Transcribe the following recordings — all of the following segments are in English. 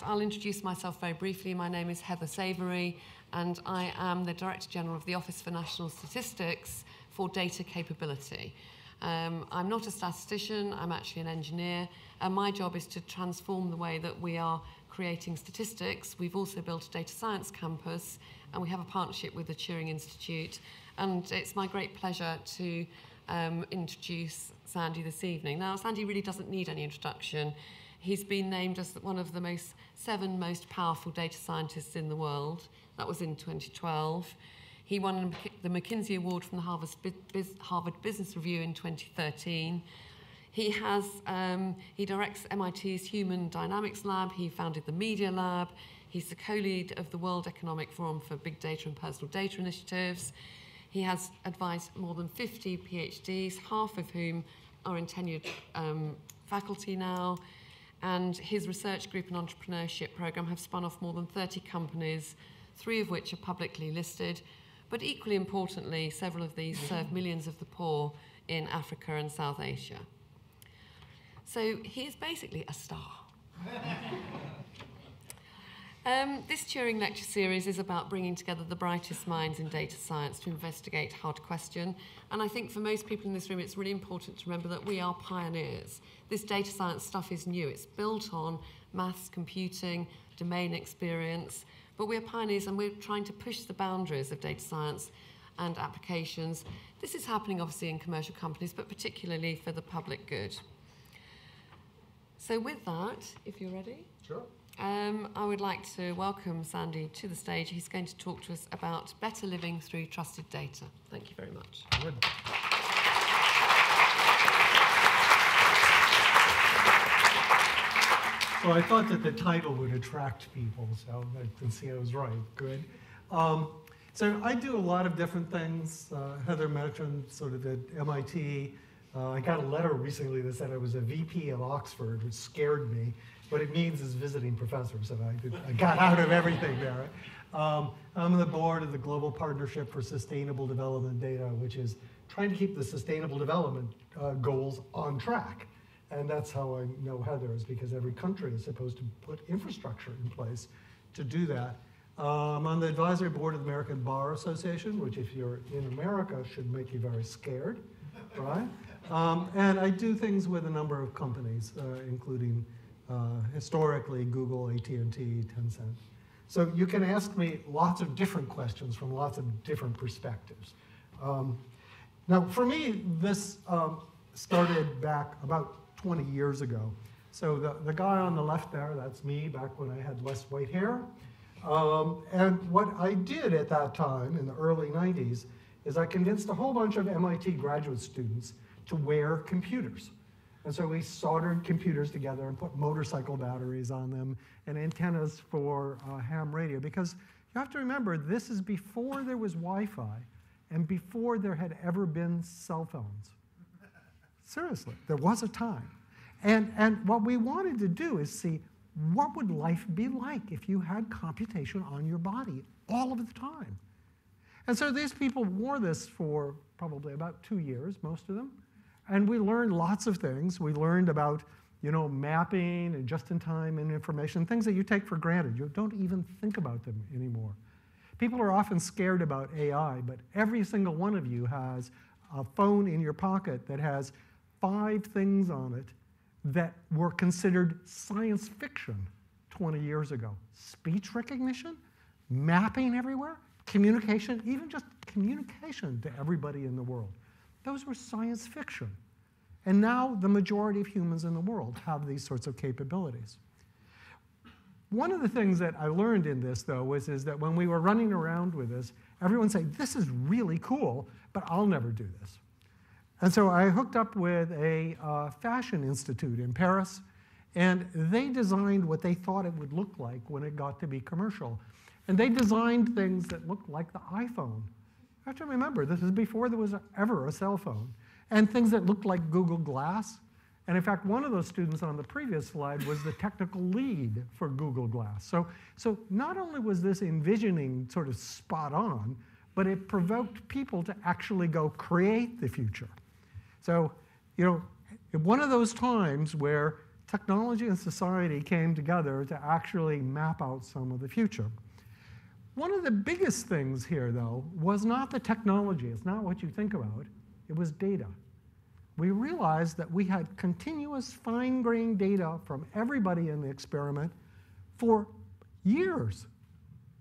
I'll introduce myself very briefly. My name is Heather Savory, and I am the Director General of the Office for National Statistics for Data Capability. I'm not a statistician, I'm actually an engineer, and my job is to transform the way that we are creating statistics. We've also built a data science campus, and we have a partnership with the Turing Institute, and it's my great pleasure to introduce Sandy this evening. Now, Sandy really doesn't need any introduction. He's been named as one of the seven most powerful data scientists in the world. That was in 2012. He won the McKinsey Award from the Harvard Business Review in 2013. He directs MIT's Human Dynamics Lab. He founded the Media Lab. He's the co-lead of the World Economic Forum for Big Data and Personal Data Initiatives. He has advised more than 50 PhDs, half of whom are in tenured faculty now. And his research group and entrepreneurship program have spun off more than 30 companies, 3 of which are publicly listed. But equally importantly, several of these serve millions of the poor in Africa and South Asia. So he is basically a star. This Turing Lecture Series is about bringing together the brightest minds in data science to investigate how to question. And I think for most people in this room, it's really important to remember that we are pioneers. This data science stuff is new. It's built on maths, computing, domain experience. But we're pioneers, and we're trying to push the boundaries of data science and applications. This is happening, obviously, in commercial companies, but particularly for the public good. So with that, if you're ready. Sure. I would like to welcome Sandy to the stage. He's going to talk to us about better living through trusted data. Thank you very much. Good. So I thought that the title would attract people, so I can see I was right. Good. So I do a lot of different things. Heather mentioned sort of at MIT. I got a letter recently that said I was a VP of Oxford, which scared me. What it means is visiting professor, so I got out of everything there. I'm on the board of the Global Partnership for Sustainable Development Data, which is trying to keep the sustainable development goals on track. And that's how I know Heather, is because every country is supposed to put infrastructure in place to do that. I'm on the advisory board of the American Bar Association, which if you're in America should make you very scared, right? And I do things with a number of companies, including historically Google, AT&T, Tencent. So you can ask me lots of different questions from lots of different perspectives. Now, for me, this started back about 20 years ago. So the guy on the left there, that's me back when I had less white hair. And what I did at that time, in the early 90s, is I convinced a whole bunch of MIT graduate students to wear computers. And so we soldered computers together and put motorcycle batteries on them and antennas for ham radio. Because you have to remember, this is before there was Wi-Fi and before there had ever been cell phones. Seriously, there was a time. And what we wanted to do is see, what would life be like if you had computation on your body all of the time? And so these people wore this for probably about 2 years, most of them. And we learned lots of things. We learned about, mapping and just-in-time and information, things that you take for granted. You don't even think about them anymore. People are often scared about AI, but every single one of you has a phone in your pocket that has 5 things on it that were considered science fiction 20 years ago. Speech recognition, mapping everywhere, communication, even just communication to everybody in the world. Those were science fiction. And now the majority of humans in the world have these sorts of capabilities. One of the things that I learned in this, though, is that when we were running around with this, everyone said, this is really cool, but I'll never do this. And so I hooked up with a fashion institute in Paris, and they designed what they thought it would look like when it got to be commercial. And they designed things that looked like the iPhone. You have to remember, this is before there was ever a cell phone. And things that looked like Google Glass. And in fact, one of those students on the previous slide was the technical lead for Google Glass. So not only was this envisioning sort of spot on, but it provoked people to actually go create the future. So, one of those times where technology and society came together to actually map out some of the future. One of the biggest things here, though, was not the technology. It's not what you think about. It was data. We realized that we had continuous fine-grained data from everybody in the experiment for years.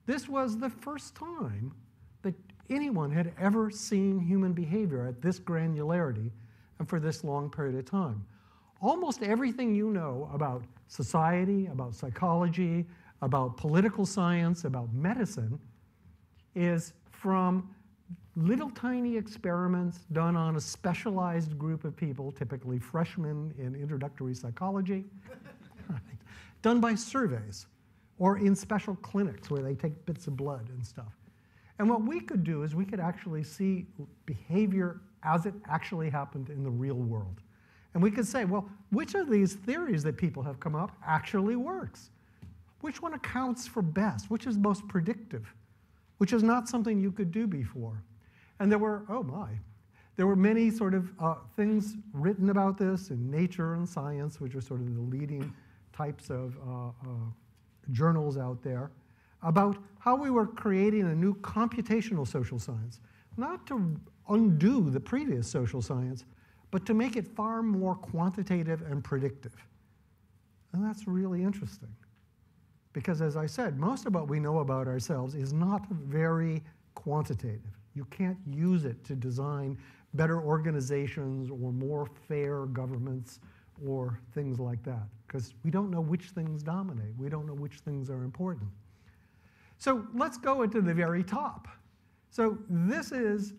This was the first time that anyone had ever seen human behavior at this granularity and for this long period of time. Almost everything you know about society, about psychology, about political science, about medicine, is from little tiny experiments done on a specialized group of people, typically freshmen in introductory psychology, right, done by surveys, or in special clinics where they take bits of blood and stuff. And what we could do is we could actually see behavior as it actually happened in the real world. And we could say, well, which of these theories that people have come up actually works? Which one accounts for best? Which is most predictive? Which is not something you could do before. And there were, oh my, there were many sort of things written about this in Nature and Science, which are sort of the leading types of journals out there, about how we were creating a new computational social science, not to undo the previous social science, but to make it far more quantitative and predictive. And that's really interesting. Because as I said, most of what we know about ourselves is not very quantitative. You can't use it to design better organizations or more fair governments or things like that, because we don't know which things dominate. We don't know which things are important. So let's go into the very top. So this is,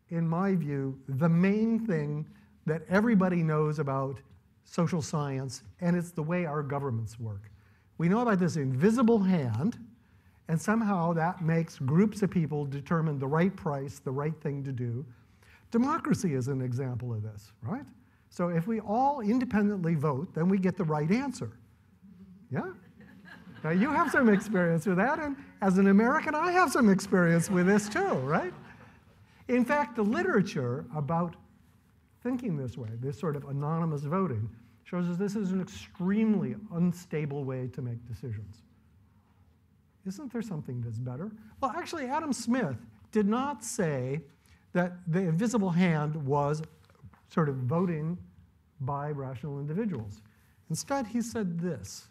in my view, the main thing that everybody knows about social science, and it's the way our governments work. We know about this invisible hand, and somehow that makes groups of people determine the right price, the right thing to do. Democracy is an example of this, right? So if we all independently vote, then we get the right answer. Yeah? Now you have some experience with that, and as an American, I have some experience with this too, right? In fact, the literature about thinking this way, this sort of anonymous voting, shows us this is an extremely unstable way to make decisions. Isn't there something that's better? Well, actually, Adam Smith did not say that the invisible hand was sort of voting by rational individuals. Instead, he said this.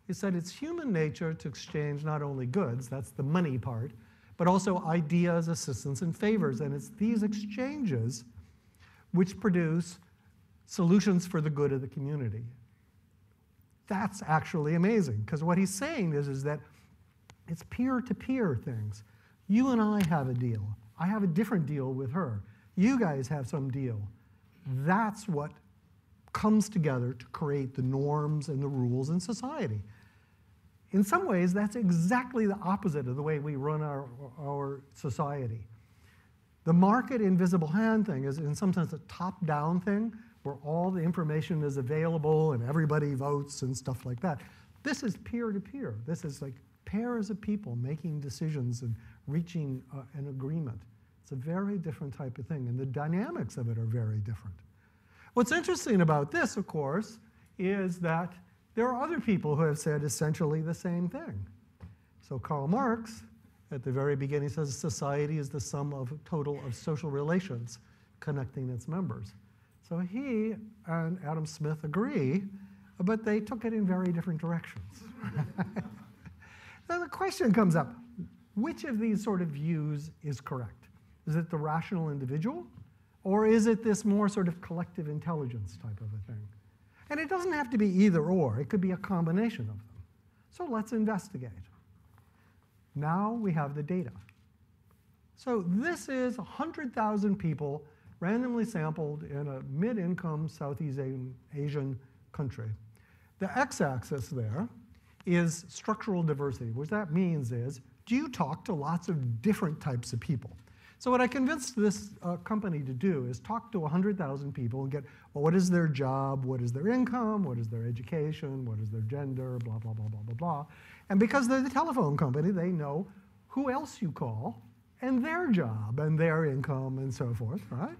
He said it's human nature to exchange not only goods, that's the money part, but also ideas, assistance, and favors. And it's these exchanges which produce solutions for the good of the community. That's actually amazing, because what he's saying is that it's peer-to-peer things. You and I have a deal. I have a different deal with her. You guys have some deal. That's what comes together to create the norms and the rules in society. In some ways, that's exactly the opposite of the way we run our society. The market invisible hand thing is, in some sense, a top-down thing where all the information is available and everybody votes and stuff like that. This is peer-to-peer. This is like pairs of people making decisions and reaching an agreement. It's a very different type of thing, and the dynamics of it are very different. What's interesting about this, of course, is that there are other people who have said essentially the same thing. So Karl Marx, at the very beginning, says society is the sum of total of social relations connecting its members. So he and Adam Smith agree, but they took it in very different directions. Now the question comes up, which of these sort of views is correct? Is it the rational individual, or is it this more sort of collective intelligence type of a thing? And it doesn't have to be either or, it could be a combination of them. So let's investigate. Now we have the data. So this is 100,000 people randomly sampled in a mid-income Southeast Asian country. The x-axis there is structural diversity. What that means is, do you talk to lots of different types of people? So what I convinced this company to do is talk to 100,000 people and get, well, what is their job, what is their income, what is their education, what is their gender, blah, blah, blah, blah, blah, blah. And because they're the telephone company, they know who else you call and their job and their income and so forth, right?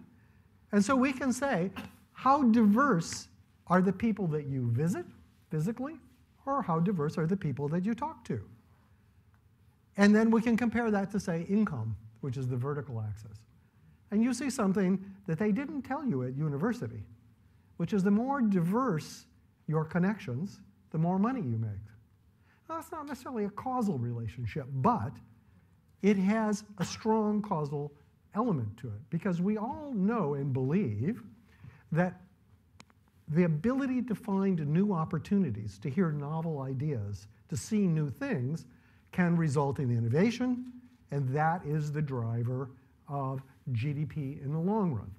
And so we can say, how diverse are the people that you visit? physically, or how diverse are the people that you talk to? And then we can compare that to, say, income, which is the vertical axis. And you see something that they didn't tell you at university, which is the more diverse your connections, the more money you make. Now, that's not necessarily a causal relationship, but it has a strong causal element to it, because we all know and believe that the ability to find new opportunities, to hear novel ideas, to see new things, can result in innovation, and that is the driver of GDP in the long run.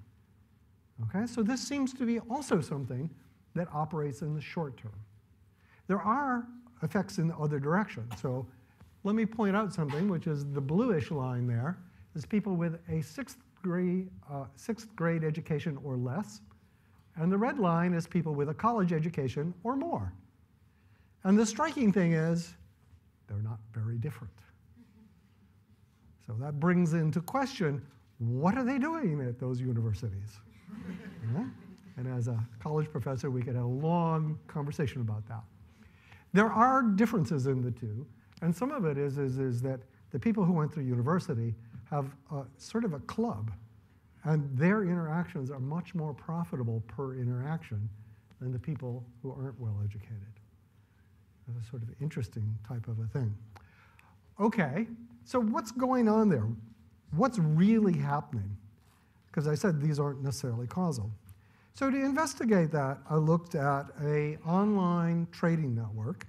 Okay, so this seems to be also something that operates in the short term. There are effects in the other direction. So let me point out something, which is the bluish line there, is people with a sixth grade education or less, and the red line is people with a college education or more. And the striking thing is, they're not very different. So that brings into question, what are they doing at those universities? Yeah? And as a college professor, we could have a long conversation about that. There are differences in the two, and some of it is that the people who went through university have sort of a club, and their interactions are much more profitable per interaction than the people who aren't well educated. That's a sort of interesting type of a thing. Okay, so what's going on there? What's really happening? Because I said these aren't necessarily causal. So to investigate that, I looked at an online trading network.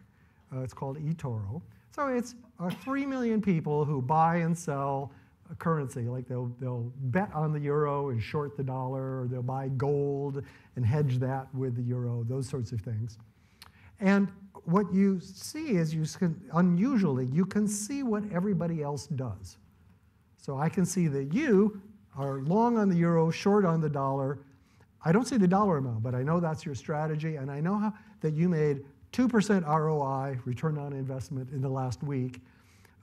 It's called eToro. So it's 3 million people who buy and sell a currency. Like they'll bet on the euro and short the dollar, or they'll buy gold and hedge that with the euro, those sorts of things. And what you see is, unusually, you can see what everybody else does. So I can see that you are long on the euro, short on the dollar. I don't see the dollar amount, but I know that's your strategy, and I know that you made 2% ROI, return on investment, in the last week,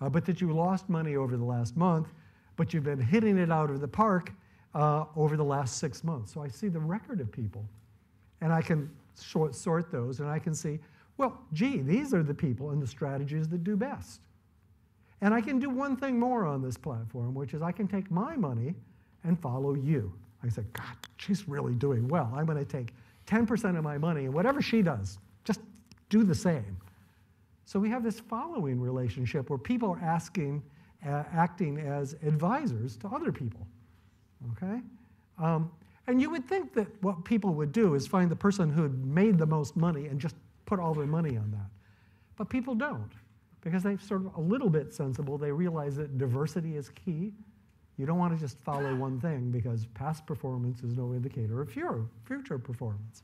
but that you lost money over the last month, but you've been hitting it out of the park over the last 6 months. So I see the record of people, and I can sort those, and I can see, well, gee, these are the people and the strategies that do best. And I can do one thing more on this platform, which is I can take my money and follow you. I said, God, she's really doing well. I'm going to take 10% of my money, and whatever she does, just do the same. So we have this following relationship where people are acting as advisors to other people, okay? And you would think that what people would do is find the person who had made the most money and just put all their money on that. But people don't, because they're sort of a little bit sensible. They realize that diversity is key. You don't want to just follow one thing, because past performance is no indicator of future performance.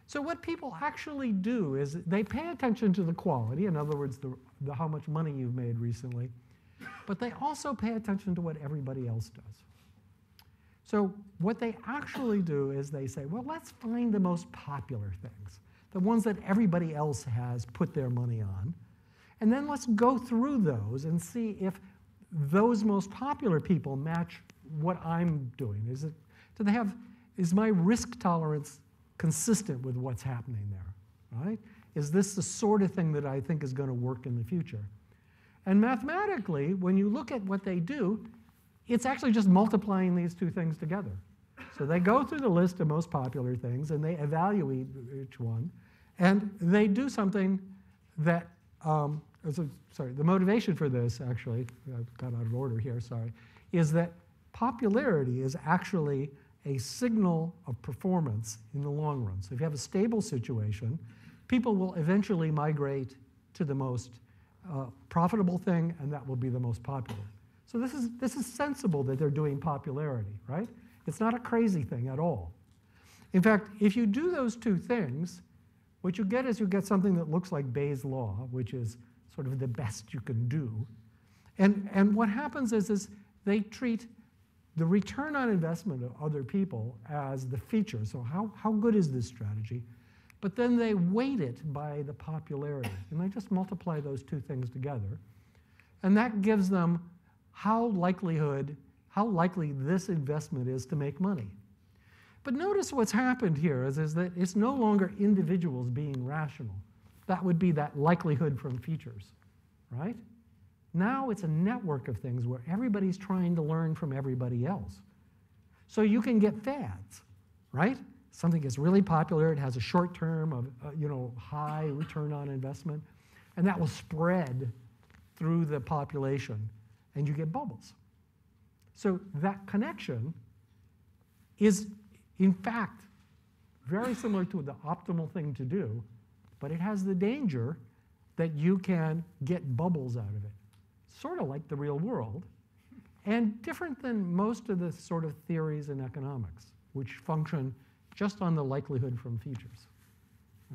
So what people actually do is they pay attention to the quality, in other words, the how much money you've made recently, but they also pay attention to what everybody else does. So what they actually do is they say, well, let's find the most popular things, the ones that everybody else has put their money on, and then let's go through those and see if those most popular people match what I'm doing. Is my risk tolerance consistent with what's happening there, right? Is this the sort of thing that I think is going to work in the future? And mathematically, when you look at what they do, it's actually just multiplying these two things together. So they go through the list of most popular things, and they evaluate each one, and they do something that, the motivation for this, actually, I got out of order here, sorry, is that popularity is actually a signal of performance in the long run. So if you have a stable situation, people will eventually migrate to the most profitable thing, and that will be the most popular. So this is sensible that they're doing popularity, right? It's not a crazy thing at all. In fact, if you do those two things, what you get is you get something that looks like Bayes' law, which is sort of the best you can do. And what happens is they treat the return on investment of other people as the feature. So how good is this strategy? But then they weight it by the popularity. And they just multiply those two things together. And that gives them how likely this investment is to make money. But notice what's happened here is that it's no longer individuals being rational. That would be that likelihood from features, right? Now it's a network of things where everybody's trying to learn from everybody else. So you can get fads, right? Something gets really popular, it has a short term of high return on investment, and that will spread through the population, and you get bubbles. So that connection is, in fact, very similar to the optimal thing to do, but it has the danger that you can get bubbles out of it, sort of like the real world, and different than most of the sort of theories in economics, which function just on the likelihood from features.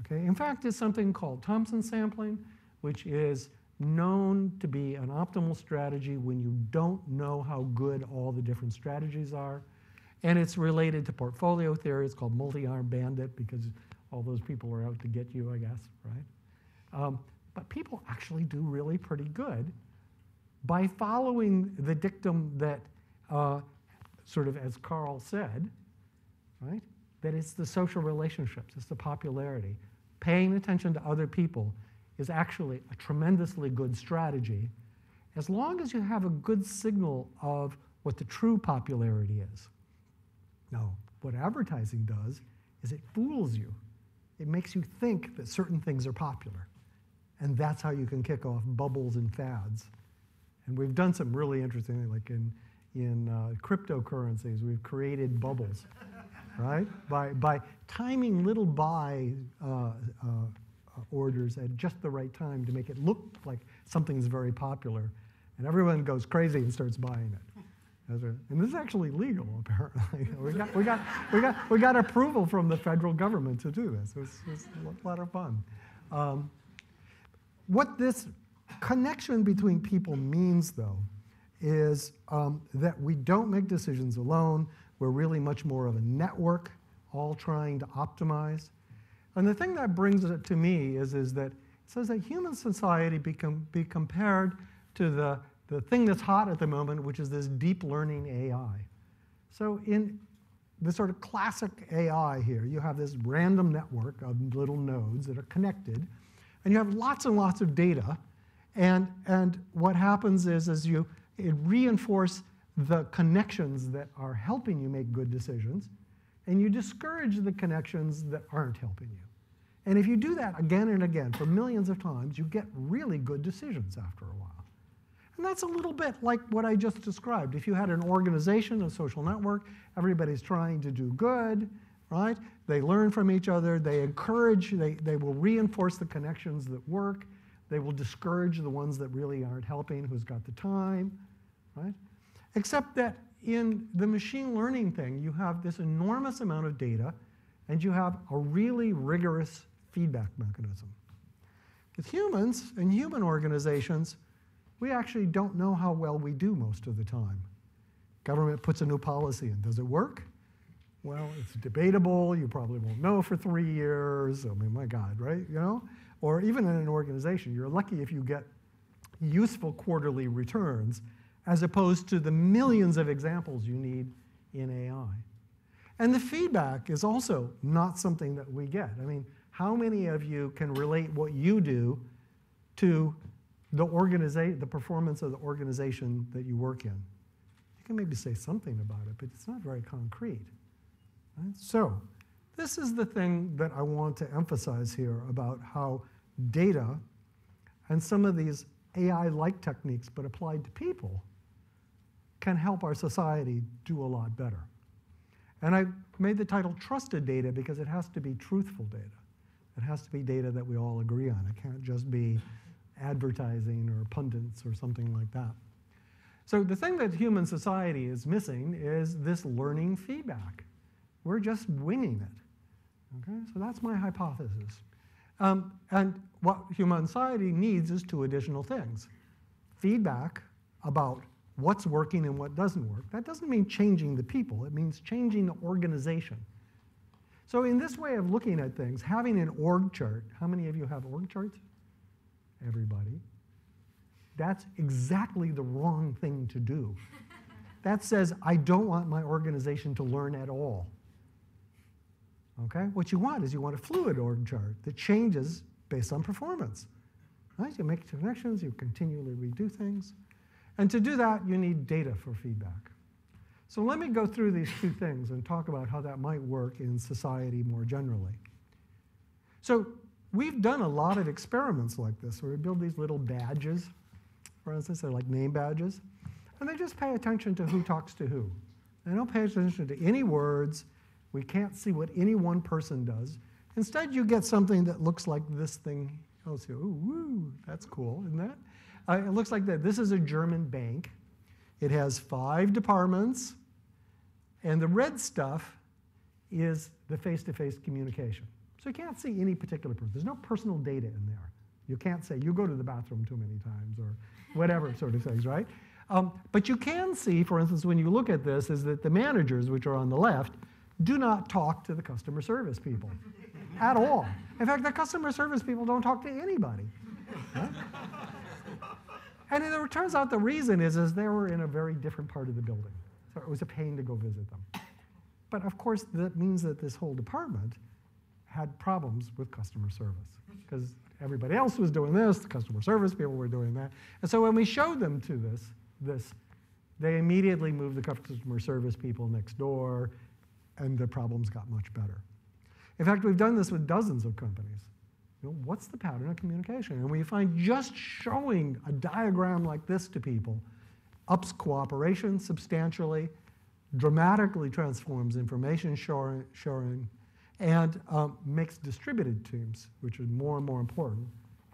Okay? In fact, it's something called Thompson sampling, which is known to be an optimal strategy when you don't know how good all the different strategies are. And it's related to portfolio theory. It's called multi-armed bandit because all those people are out to get you, I guess, right? But people actually do really pretty good by following the dictum that, sort of as Carl said, right, that it's the social relationships, it's the popularity. Paying attention to other people is actually a tremendously good strategy as long as you have a good signal of what the true popularity is. Now, what advertising does is it fools you. It makes you think that certain things are popular. And that's how you can kick off bubbles and fads. And we've done some really interesting, like in cryptocurrencies, we've created bubbles, right? By timing little buy orders at just the right time to make it look like something's very popular. And everyone goes crazy and starts buying it. And this is actually legal, apparently. we got approval from the federal government to do this. It's a lot of fun. What this connection between people means, though, is that we don't make decisions alone. We're really much more of a network, all trying to optimize. And the thing that brings it to me is that it says that human society be compared to the thing that's hot at the moment, which is this deep learning AI. So in the sort of classic AI here, you have this random network of little nodes that are connected, and you have lots and lots of data. And what happens is it reinforces the connections that are helping you make good decisions, and you discourage the connections that aren't helping you. And if you do that again and again for millions of times, you get really good decisions after a while. And that's a little bit like what I just described. If you had an organization, a social network, everybody's trying to do good, right? They learn from each other, they encourage, they will reinforce the connections that work, they will discourage the ones that really aren't helping, who's got the time, right? Except that in the machine learning thing, you have this enormous amount of data, and you have a really rigorous feedback mechanism. With humans and human organizations, we actually don't know how well we do most of the time. Government puts a new policy in. Does it work? Well, it's debatable. You probably won't know for 3 years. I mean, my God, right? You know? Or even in an organization, you're lucky if you get useful quarterly returns as opposed to the millions of examples you need in AI. And the feedback is also not something that we get. I mean, how many of you can relate what you do to the performance of the organization that you work in? You can maybe say something about it, but it's not very concrete. Right? So this is the thing that I want to emphasize here about how data and some of these AI-like techniques, but applied to people, can help our society do a lot better. And I made the title Trusted Data because it has to be truthful data. It has to be data that we all agree on. It can't just be advertising or pundits or something like that. So the thing that human society is missing is this learning feedback. We're just winging it. Okay? So that's my hypothesis. And what human society needs is 2 additional things. Feedback about what's working and what doesn't work. That doesn't mean changing the people. It means changing the organization. So in this way of looking at things, having an org chart, how many of you have org charts? Everybody. That's exactly the wrong thing to do. That says, I don't want my organization to learn at all. Okay? What you want is you want a fluid org chart that changes based on performance. Right? You make connections, you continually redo things. And to do that, you need data for feedback. So let me go through these two things and talk about how that might work in society more generally. So we've done a lot of experiments like this, where we build these little badges. For instance, they're like name badges. And they just pay attention to who talks to who. They don't pay attention to any words. We can't see what any one person does. Instead, you get something that looks like this thing. Oh, so, ooh, woo, that's cool, isn't that? It looks like that. This is a German bank. It has 5 departments. And the red stuff is the face-to-face communication. So you can't see any particular person. There's no personal data in there. You can't say, you go to the bathroom too many times, or whatever sort of things, right? But you can see, for instance, when you look at this, is that the managers, which are on the left, do not talk to the customer service people at all. In fact, the customer service people don't talk to anybody. Right? And it turns out the reason is they were in a very different part of the building. So it was a pain to go visit them. But of course, that means that this whole department had problems with customer service, because everybody else was doing this, the customer service people were doing that. And so when we showed them to this, they immediately moved the customer service people next door, and the problems got much better. In fact, we've done this with dozens of companies. You know, what's the pattern of communication? And we find just showing a diagram like this to people ups cooperation substantially, dramatically transforms information sharing, and makes distributed teams, which is more and more important,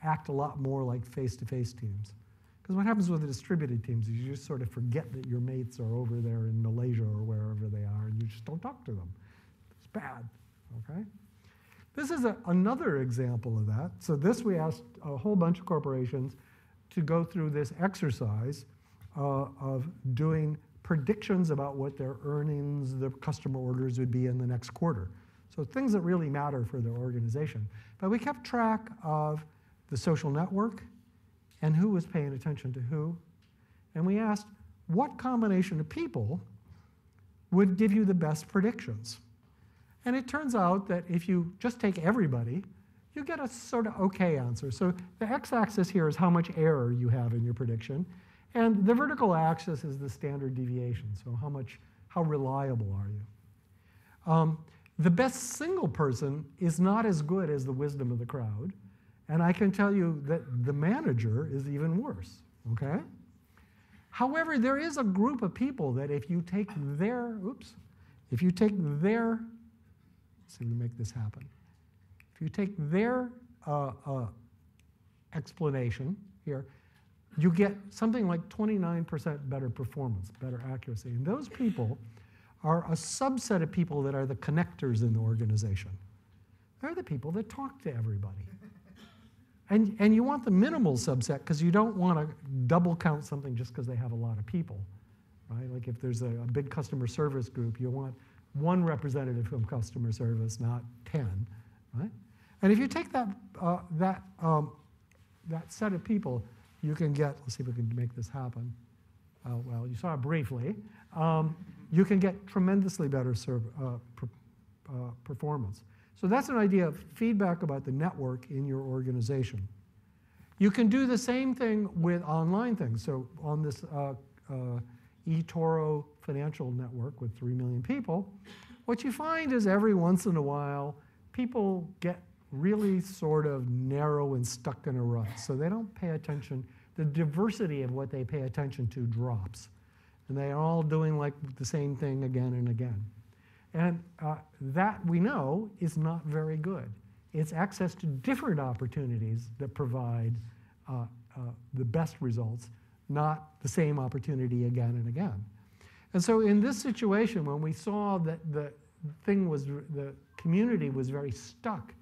act a lot more like face-to-face teams. Because what happens with the distributed teams is you just sort of forget that your mates are over there in Malaysia or wherever they are, and you just don't talk to them. It's bad, okay? This is another example of that. So this, we asked a whole bunch of corporations to go through this exercise of doing predictions about what their earnings, their customer orders would be in the next quarter. So things that really matter for their organization. But we kept track of the social network and who was paying attention to who. And we asked, what combination of people would give you the best predictions? And it turns out that if you just take everybody, you get a sort of okay answer. So the x-axis here is how much error you have in your prediction. And the vertical axis is the standard deviation. So how reliable are you? The best single person is not as good as the wisdom of the crowd. And I can tell you that the manager is even worse, okay? However, there is a group of people that if you take their, let's see if we make this happen. If you take their explanation here, you get something like 29% better performance, better accuracy. And those people are a subset of people that are the connectors in the organization. They're the people that talk to everybody. And you want the minimal subset because you don't want to double count something just because they have a lot of people, right? Like if there's a big customer service group, you want one representative from customer service, not 10, right? And if you take that set of people, you can get, let's see if we can make this happen. Well, you saw it briefly. You can get tremendously better performance. So that's an idea of feedback about the network in your organization. You can do the same thing with online things. So on this eToro financial network with 3 million people, what you find is every once in a while, people get really sort of narrow and stuck in a rut. So they don't pay attention. The diversity of what they pay attention to drops. And they're all doing like the same thing again and again. And that, we know, is not very good. It's access to different opportunities that provide the best results, not the same opportunity again and again. And so in this situation, when we saw that the community was very stuck,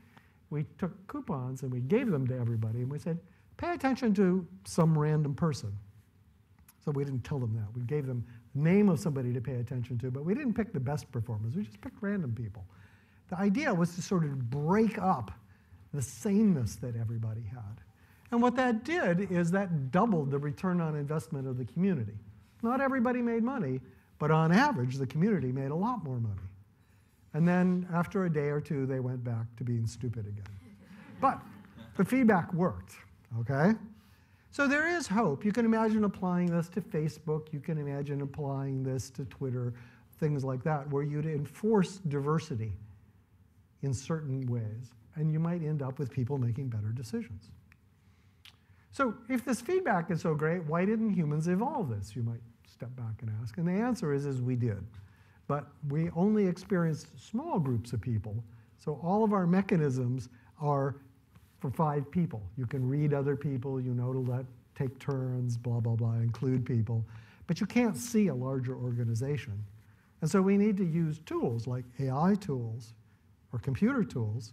we took coupons and we gave them to everybody, and we said, pay attention to some random person. So we didn't tell them that. We gave them the name of somebody to pay attention to, but we didn't pick the best performers. We just picked random people. The idea was to sort of break up the sameness that everybody had. And what that did is that doubled the return on investment of the community. Not everybody made money, but on average, the community made a lot more money. And then after a day or two, they went back to being stupid again. But the feedback worked, okay? So there is hope. You can imagine applying this to Facebook. You can imagine applying this to Twitter, things like that, where you'd enforce diversity in certain ways, and you might end up with people making better decisions. So if this feedback is so great, why didn't humans evolve this? You might step back and ask. And the answer is we did. But we only experienced small groups of people. So all of our mechanisms are for 5 people. You can read other people, you know to take turns, blah, blah, blah, include people. But you can't see a larger organization. And so we need to use tools like AI tools or computer tools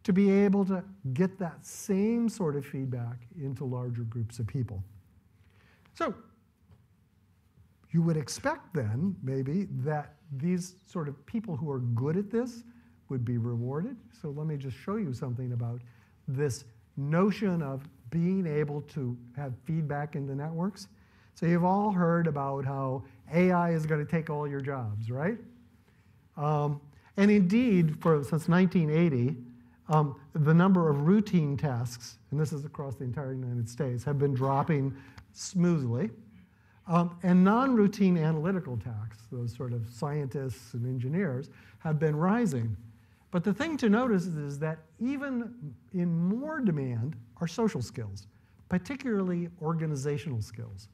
to be able to get that same sort of feedback into larger groups of people. So you would expect then, maybe, that these sort of people who are good at this would be rewarded. So let me just show you something about this notion of being able to have feedback into networks. So you've all heard about how AI is going to take all your jobs, right? And indeed, since 1980, the number of routine tasks, and this is across the entire United States, have been dropping smoothly. And non-routine analytical tasks, those sort of scientists and engineers, have been rising. But the thing to notice is that even in more demand are social skills, particularly organizational skills.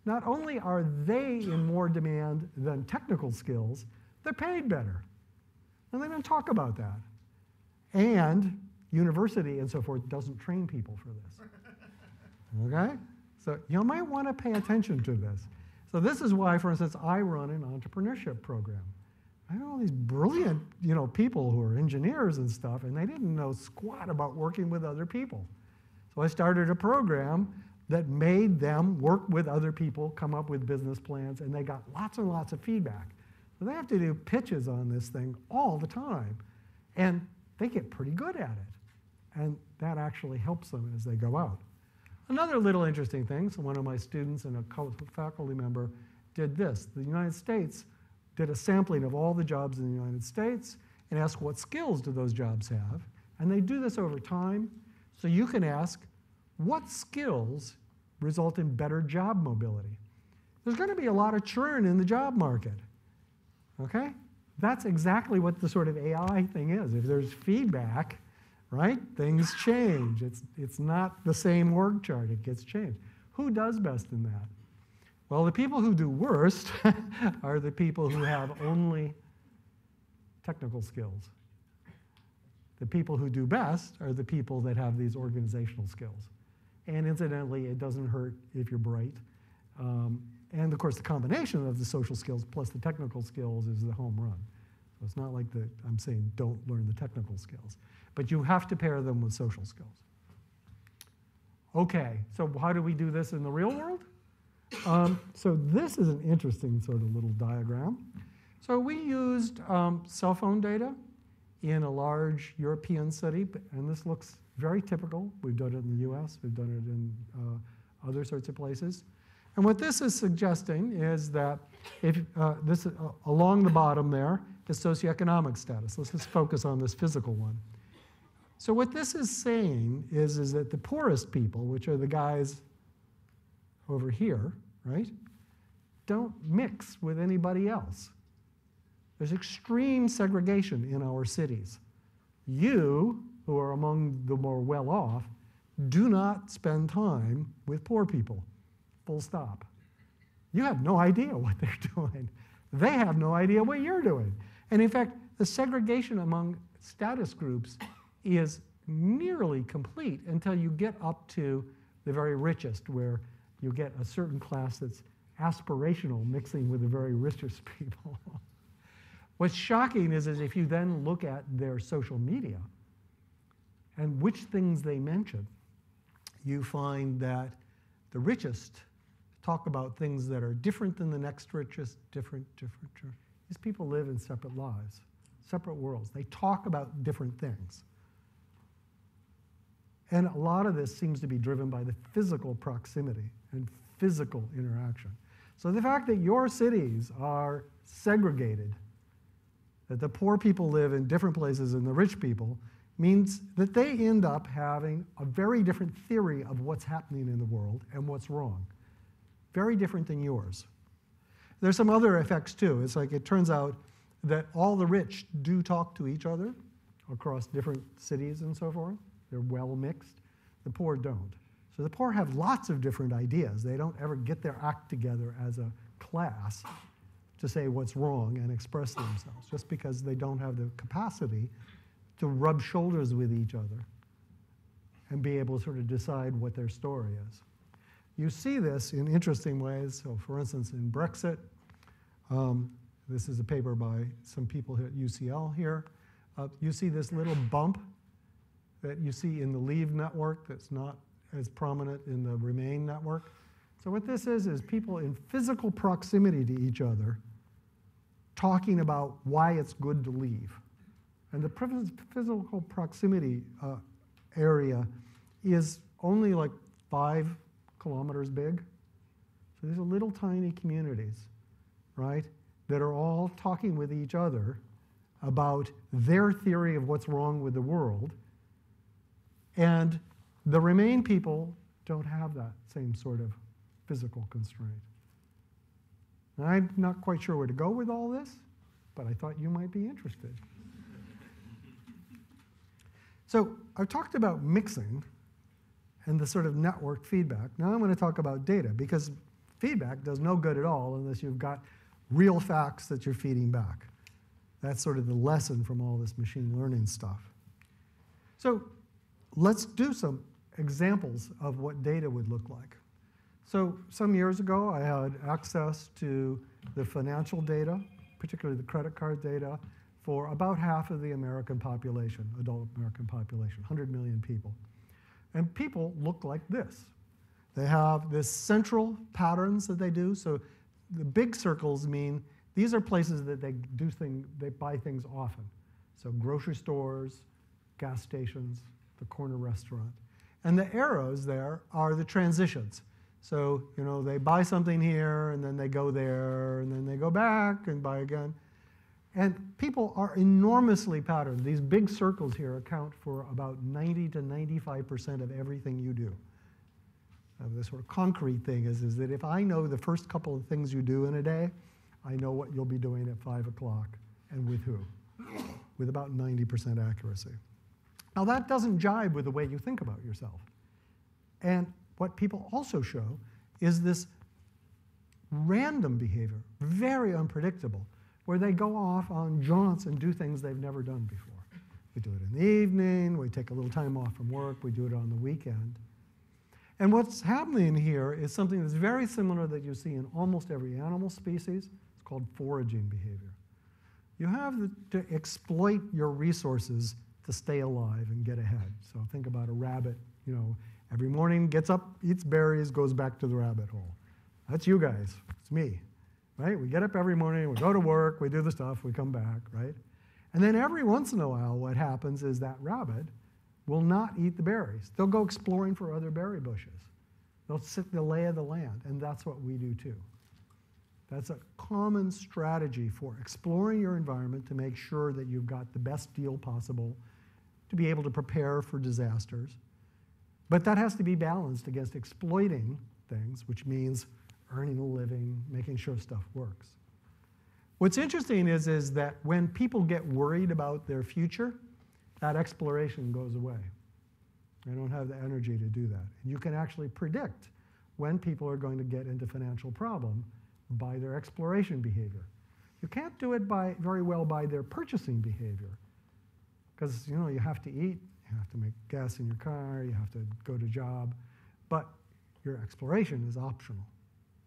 Not only are they in more demand than technical skills, they're paid better. And they don't talk about that. And university and so forth doesn't train people for this. Okay? So you might want to pay attention to this. So this is why, for instance, I run an entrepreneurship program. I know all these brilliant, people who are engineers and stuff, and they didn't know squat about working with other people. So I started a program that made them work with other people, come up with business plans, and they got lots and lots of feedback. So they have to do pitches on this thing all the time, and they get pretty good at it. And that actually helps them as they go out. Another little interesting thing, so one of my students and a faculty member did this. The United States did a sampling of all the jobs in the United States and asked what skills do those jobs have. And they do this over time. So you can ask, what skills result in better job mobility? There's going to be a lot of churn in the job market. Okay? That's exactly what the sort of AI thing is. If there's feedback, right, things change. It's not the same org chart, it gets changed. Who does best in that? Well, the people who do worst are the people who have only technical skills. The people who do best are the people that have these organizational skills. And incidentally, it doesn't hurt if you're bright. And of course, the combination of the social skills plus the technical skills is the home run. So it's not like I'm saying don't learn the technical skills. But you have to pair them with social skills. Okay, so how do we do this in the real world? So this is an interesting sort of little diagram. So we used cell phone data in a large European city, and this looks very typical. We've done it in the US, we've done it in other sorts of places. And what this is suggesting is that if along the bottom there is socioeconomic status. Let's just focus on this physical one. So what this is saying is that the poorest people, which are the guys over here, right, don't mix with anybody else. There's extreme segregation in our cities. You, who are among the more well-off, do not spend time with poor people, full stop. You have no idea what they're doing. They have no idea what you're doing. And in fact, the segregation among status groups is nearly complete until you get up to the very richest, where you get a certain class that's aspirational mixing with the very richest people. What's shocking is if you then look at their social media and which things they mention, you find that the richest talk about things that are different than the next richest, different. These people live in separate lives, separate worlds. They talk about different things. And a lot of this seems to be driven by the physical proximity and physical interaction. So the fact that your cities are segregated, that the poor people live in different places than the rich people, means that they end up having a very different theory of what's happening in the world and what's wrong. Very different than yours. There's some other effects too. It's like it turns out that all the rich do talk to each other across different cities and so forth. They're well mixed. The poor don't. So the poor have lots of different ideas. They don't ever get their act together as a class to say what's wrong and express themselves, just because they don't have the capacity to rub shoulders with each other and be able to sort of decide what their story is. You see this in interesting ways. So for instance, in Brexit, this is a paper by some people here at UCL here. You see this little bump that you see in the Leave network that's not as prominent in the Remain network. So what this is people in physical proximity to each other talking about why it's good to leave. And the physical proximity area is only like 5 kilometers big. So these are little tiny communities, right, that are all talking with each other about their theory of what's wrong with the world. And the Remain people don't have that same sort of physical constraint. And I'm not quite sure where to go with all this, but I thought you might be interested. So I've talked about mixing and the sort of network feedback. Now I'm going to talk about data, because feedback does no good at all unless you've got real facts that you're feeding back. That's sort of the lesson from all this machine learning stuff. So let's do some examples of what data would look like. So some years ago, I had access to the financial data, particularly the credit card data, for about half of the American population, adult American population, 100 million people. And people look like this. They have this central patterns that they do. So the big circles mean these are places that they buy things often. So grocery stores, gas stations, the corner restaurant. And the arrows there are the transitions. So, you know, they buy something here, and then they go there, and then they go back and buy again. And people are enormously patterned. These big circles here account for about 90 to 95% of everything you do. The sort of concrete thing is that if I know the first couple of things you do in a day, I know what you'll be doing at 5 o'clock and with who, with about 90% accuracy. Now that doesn't jibe with the way you think about yourself. And what people also show is this random behavior, very unpredictable, where they go off on jaunts and do things they've never done before. We do it in the evening, we take a little time off from work, we do it on the weekend. And what's happening here is something that's very similar that you see in almost every animal species. It's called foraging behavior. You have to exploit your resources to stay alive and get ahead. So think about a rabbit, you know, every morning gets up, eats berries, goes back to the rabbit hole. That's you guys, it's me, right? We get up every morning, we go to work, we do the stuff, we come back, right? And then every once in a while what happens is that rabbit will not eat the berries. They'll go exploring for other berry bushes. They'll sit the lay of the land, and that's what we do too. That's a common strategy for exploring your environment to make sure that you've got the best deal possible to be able to prepare for disasters. But that has to be balanced against exploiting things, which means earning a living, making sure stuff works. What's interesting is that when people get worried about their future, that exploration goes away. They don't have the energy to do that. And you can actually predict when people are going to get into financial problem by their exploration behavior. You can't do it very well by their purchasing behavior, because you know you have to eat, you have to make gas in your car, you have to go to job, but your exploration is optional,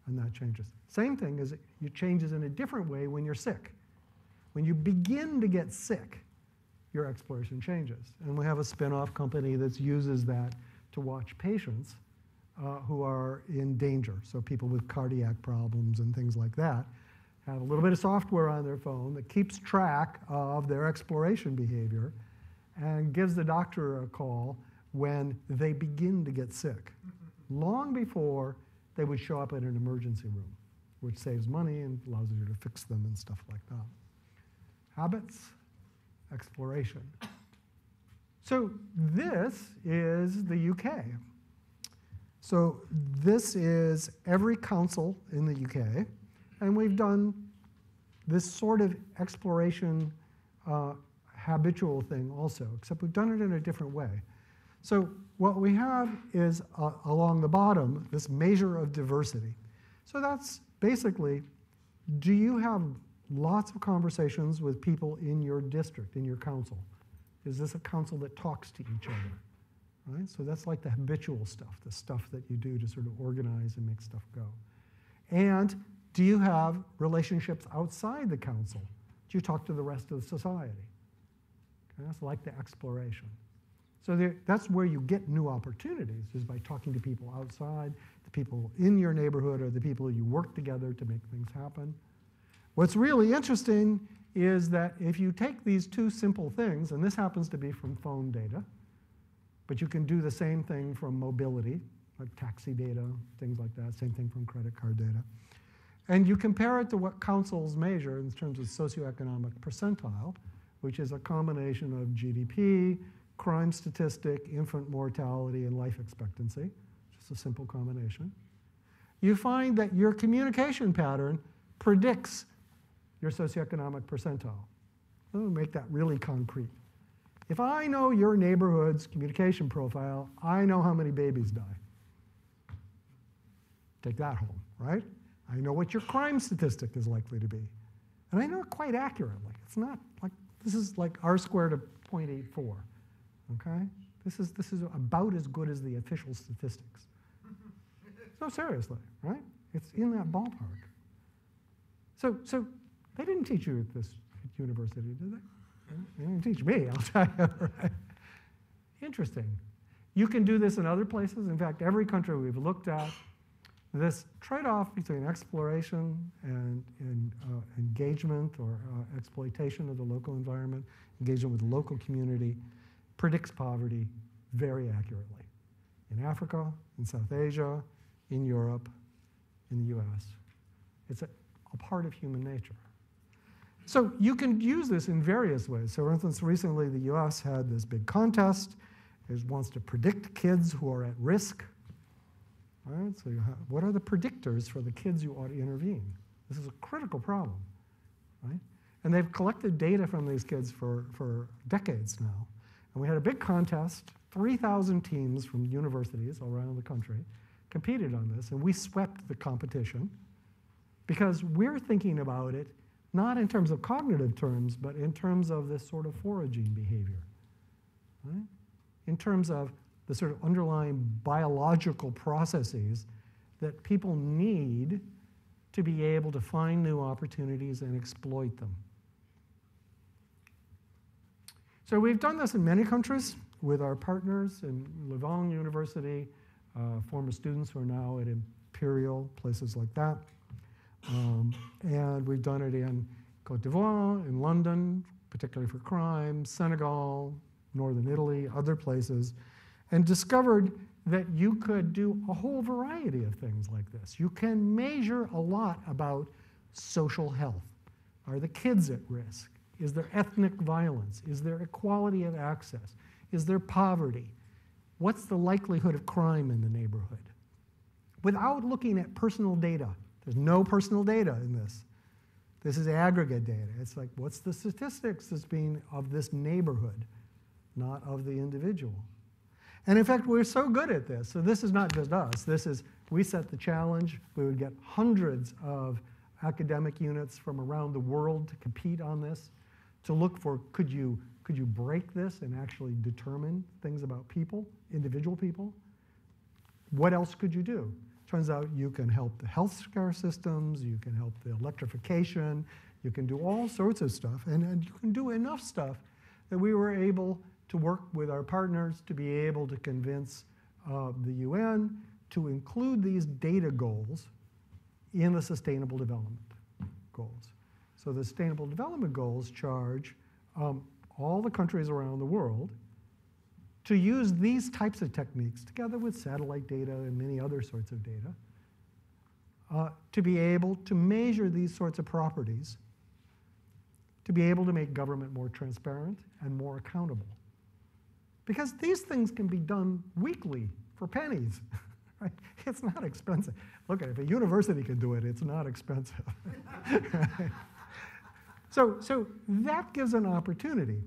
and that changes. Same thing is it changes in a different way when you're sick. When you begin to get sick, your exploration changes. And we have a spin-off company that uses that to watch patients who are in danger. So people with cardiac problems and things like that have a little bit of software on their phone that keeps track of their exploration behavior and gives the doctor a call when they begin to get sick, long before they would show up at an emergency room, which saves money and allows you to fix them and stuff like that. Habits, exploration. So this is the UK. So this is every council in the UK, and we've done this sort of exploration habitual thing also, except we've done it in a different way. So what we have is, along the bottom, this measure of diversity. So that's basically, do you have lots of conversations with people in your district, in your council? Is this a council that talks to each other? Right? So that's like the habitual stuff, the stuff that you do to sort of organize and make stuff go. And do you have relationships outside the council? Do you talk to the rest of the society? Okay, that's like the exploration. So that's where you get new opportunities, is by talking to people outside, the people in your neighborhood, or the people you work together to make things happen. What's really interesting is that if you take these two simple things, and this happens to be from phone data, but you can do the same thing from mobility, like taxi data, things like that, same thing from credit card data. And you compare it to what councils measure in terms of socioeconomic percentile, which is a combination of GDP, crime statistic, infant mortality, and life expectancy, just a simple combination. You find that your communication pattern predicts your socioeconomic percentile. Let me make that really concrete. If I know your neighborhood's communication profile, I know how many babies die. Take that home, right? I know what your crime statistic is likely to be. And I know it quite accurately. It's not like, this is like R squared of 0.84, okay? This is about as good as the official statistics. So seriously, right? It's in that ballpark. So they didn't teach you at this university, did they? They didn't teach me, I'll tell you, right? Interesting. You can do this in other places. In fact, every country we've looked at, this trade-off between exploration and engagement or exploitation of the local environment, engagement with the local community, predicts poverty very accurately. In Africa, in South Asia, in Europe, in the US. It's a part of human nature. So you can use this in various ways. So for instance, recently the US had this big contest. It wants to predict kids who are at risk. All right, so what are the predictors for the kids you ought to intervene? This is a critical problem, right? And they've collected data from these kids for decades now. And we had a big contest, 3,000 teams from universities all around the country competed on this, and we swept the competition because we're thinking about it not in terms of cognitive terms, but in terms of this sort of foraging behavior, right? In terms of the sort of underlying biological processes that people need to be able to find new opportunities and exploit them. So we've done this in many countries with our partners in Louvain University, former students who are now at Imperial, places like that. And we've done it in Côte d'Ivoire, in London, particularly for crime, Senegal, northern Italy, other places, and discovered that you could do a whole variety of things like this. You can measure a lot about social health. Are the kids at risk? Is there ethnic violence? Is there equality of access? Is there poverty? What's the likelihood of crime in the neighborhood? Without looking at personal data. There's no personal data in this. This is aggregate data. It's like, what's the statistics that's being of this neighborhood, not of the individual? And in fact, we're so good at this. So this is not just us. This is, we set the challenge. We would get hundreds of academic units from around the world to compete on this, to look for, could you break this and actually determine things about people, individual people? What else could you do? Turns out you can help the healthcare systems, you can help the electrification, you can do all sorts of stuff, and you can do enough stuff that we were able to work with our partners to be able to convince the UN to include these data goals in the Sustainable Development Goals. So the Sustainable Development Goals charge all the countries around the world to use these types of techniques, together with satellite data and many other sorts of data, to be able to measure these sorts of properties, to be able to make government more transparent and more accountable. Because these things can be done weekly for pennies. Right? It's not expensive. Look, if a university can do it, it's not expensive. Right? So that gives an opportunity.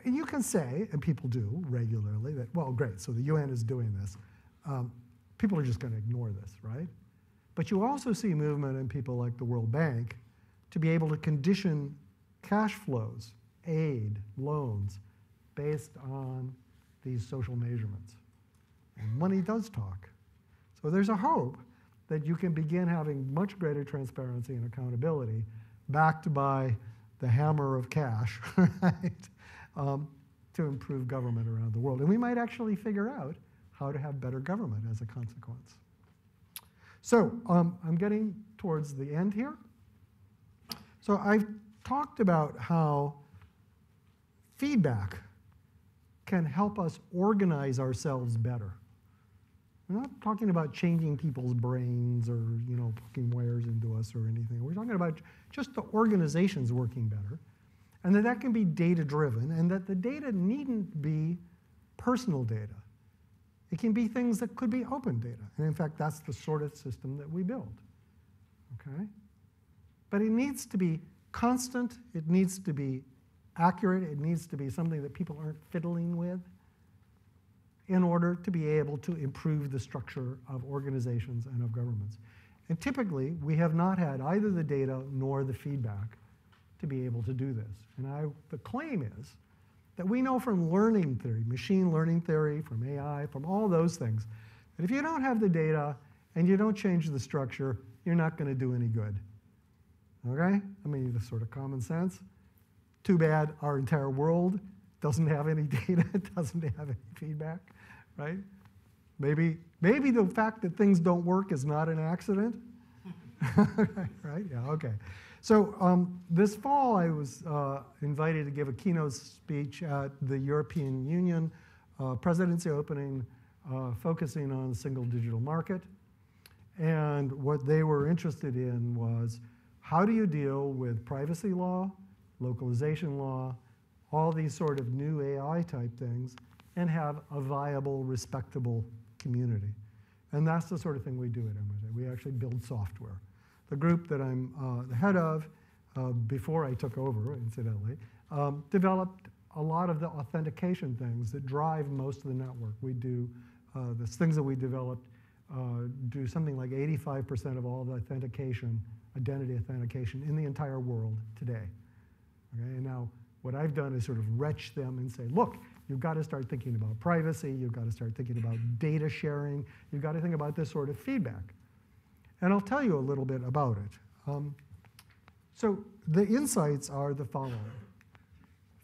And you can say, and people do regularly, that, well, great, so the UN is doing this. People are just going to ignore this, right? But you also see movement in people like the World Bank to be able to condition cash flows, aid, loans, based on these social measurements. And money does talk. So there's a hope that you can begin having much greater transparency and accountability backed by the hammer of cash, right? To improve government around the world. And we might actually figure out how to have better government as a consequence. So I'm getting towards the end here. So I've talked about how feedback can help us organize ourselves better. We're not talking about changing people's brains or, putting wires into us or anything. We're talking about just the organizations working better, and that can be data-driven, and that the data needn't be personal data. It can be things that could be open data. And in fact, that's the sort of system that we build, okay? But it needs to be constant, it needs to be accurate, it needs to be something that people aren't fiddling with in order to be able to improve the structure of organizations and of governments. And typically, we have not had either the data nor the feedback to be able to do this. And the claim is that we know from learning theory, machine learning theory, from AI, from all those things, that if you don't have the data and you don't change the structure, you're not going to do any good. Okay? I mean, the sort of common sense. Too bad our entire world doesn't have any data, it doesn't have any feedback, right? Maybe the fact that things don't work is not an accident. Right? Yeah, okay. So this fall, I was invited to give a keynote speech at the European Union presidency opening, focusing on the single digital market. And what they were interested in was, how do you deal with privacy law, localization law, all these sort of new AI type things, and have a viable, respectable community? And that's the sort of thing we do at MIT. We actually build software. The group that I'm the head of, before I took over, incidentally, developed a lot of the authentication things that drive most of the network. We do, the things that we developed do something like 85% of all the authentication, identity authentication in the entire world today. Okay? And now what I've done is sort of retch them and say, look, you've got to start thinking about privacy, you've got to start thinking about data sharing, you've got to think about this sort of feedback. And I'll tell you a little bit about it. So the insights are the following.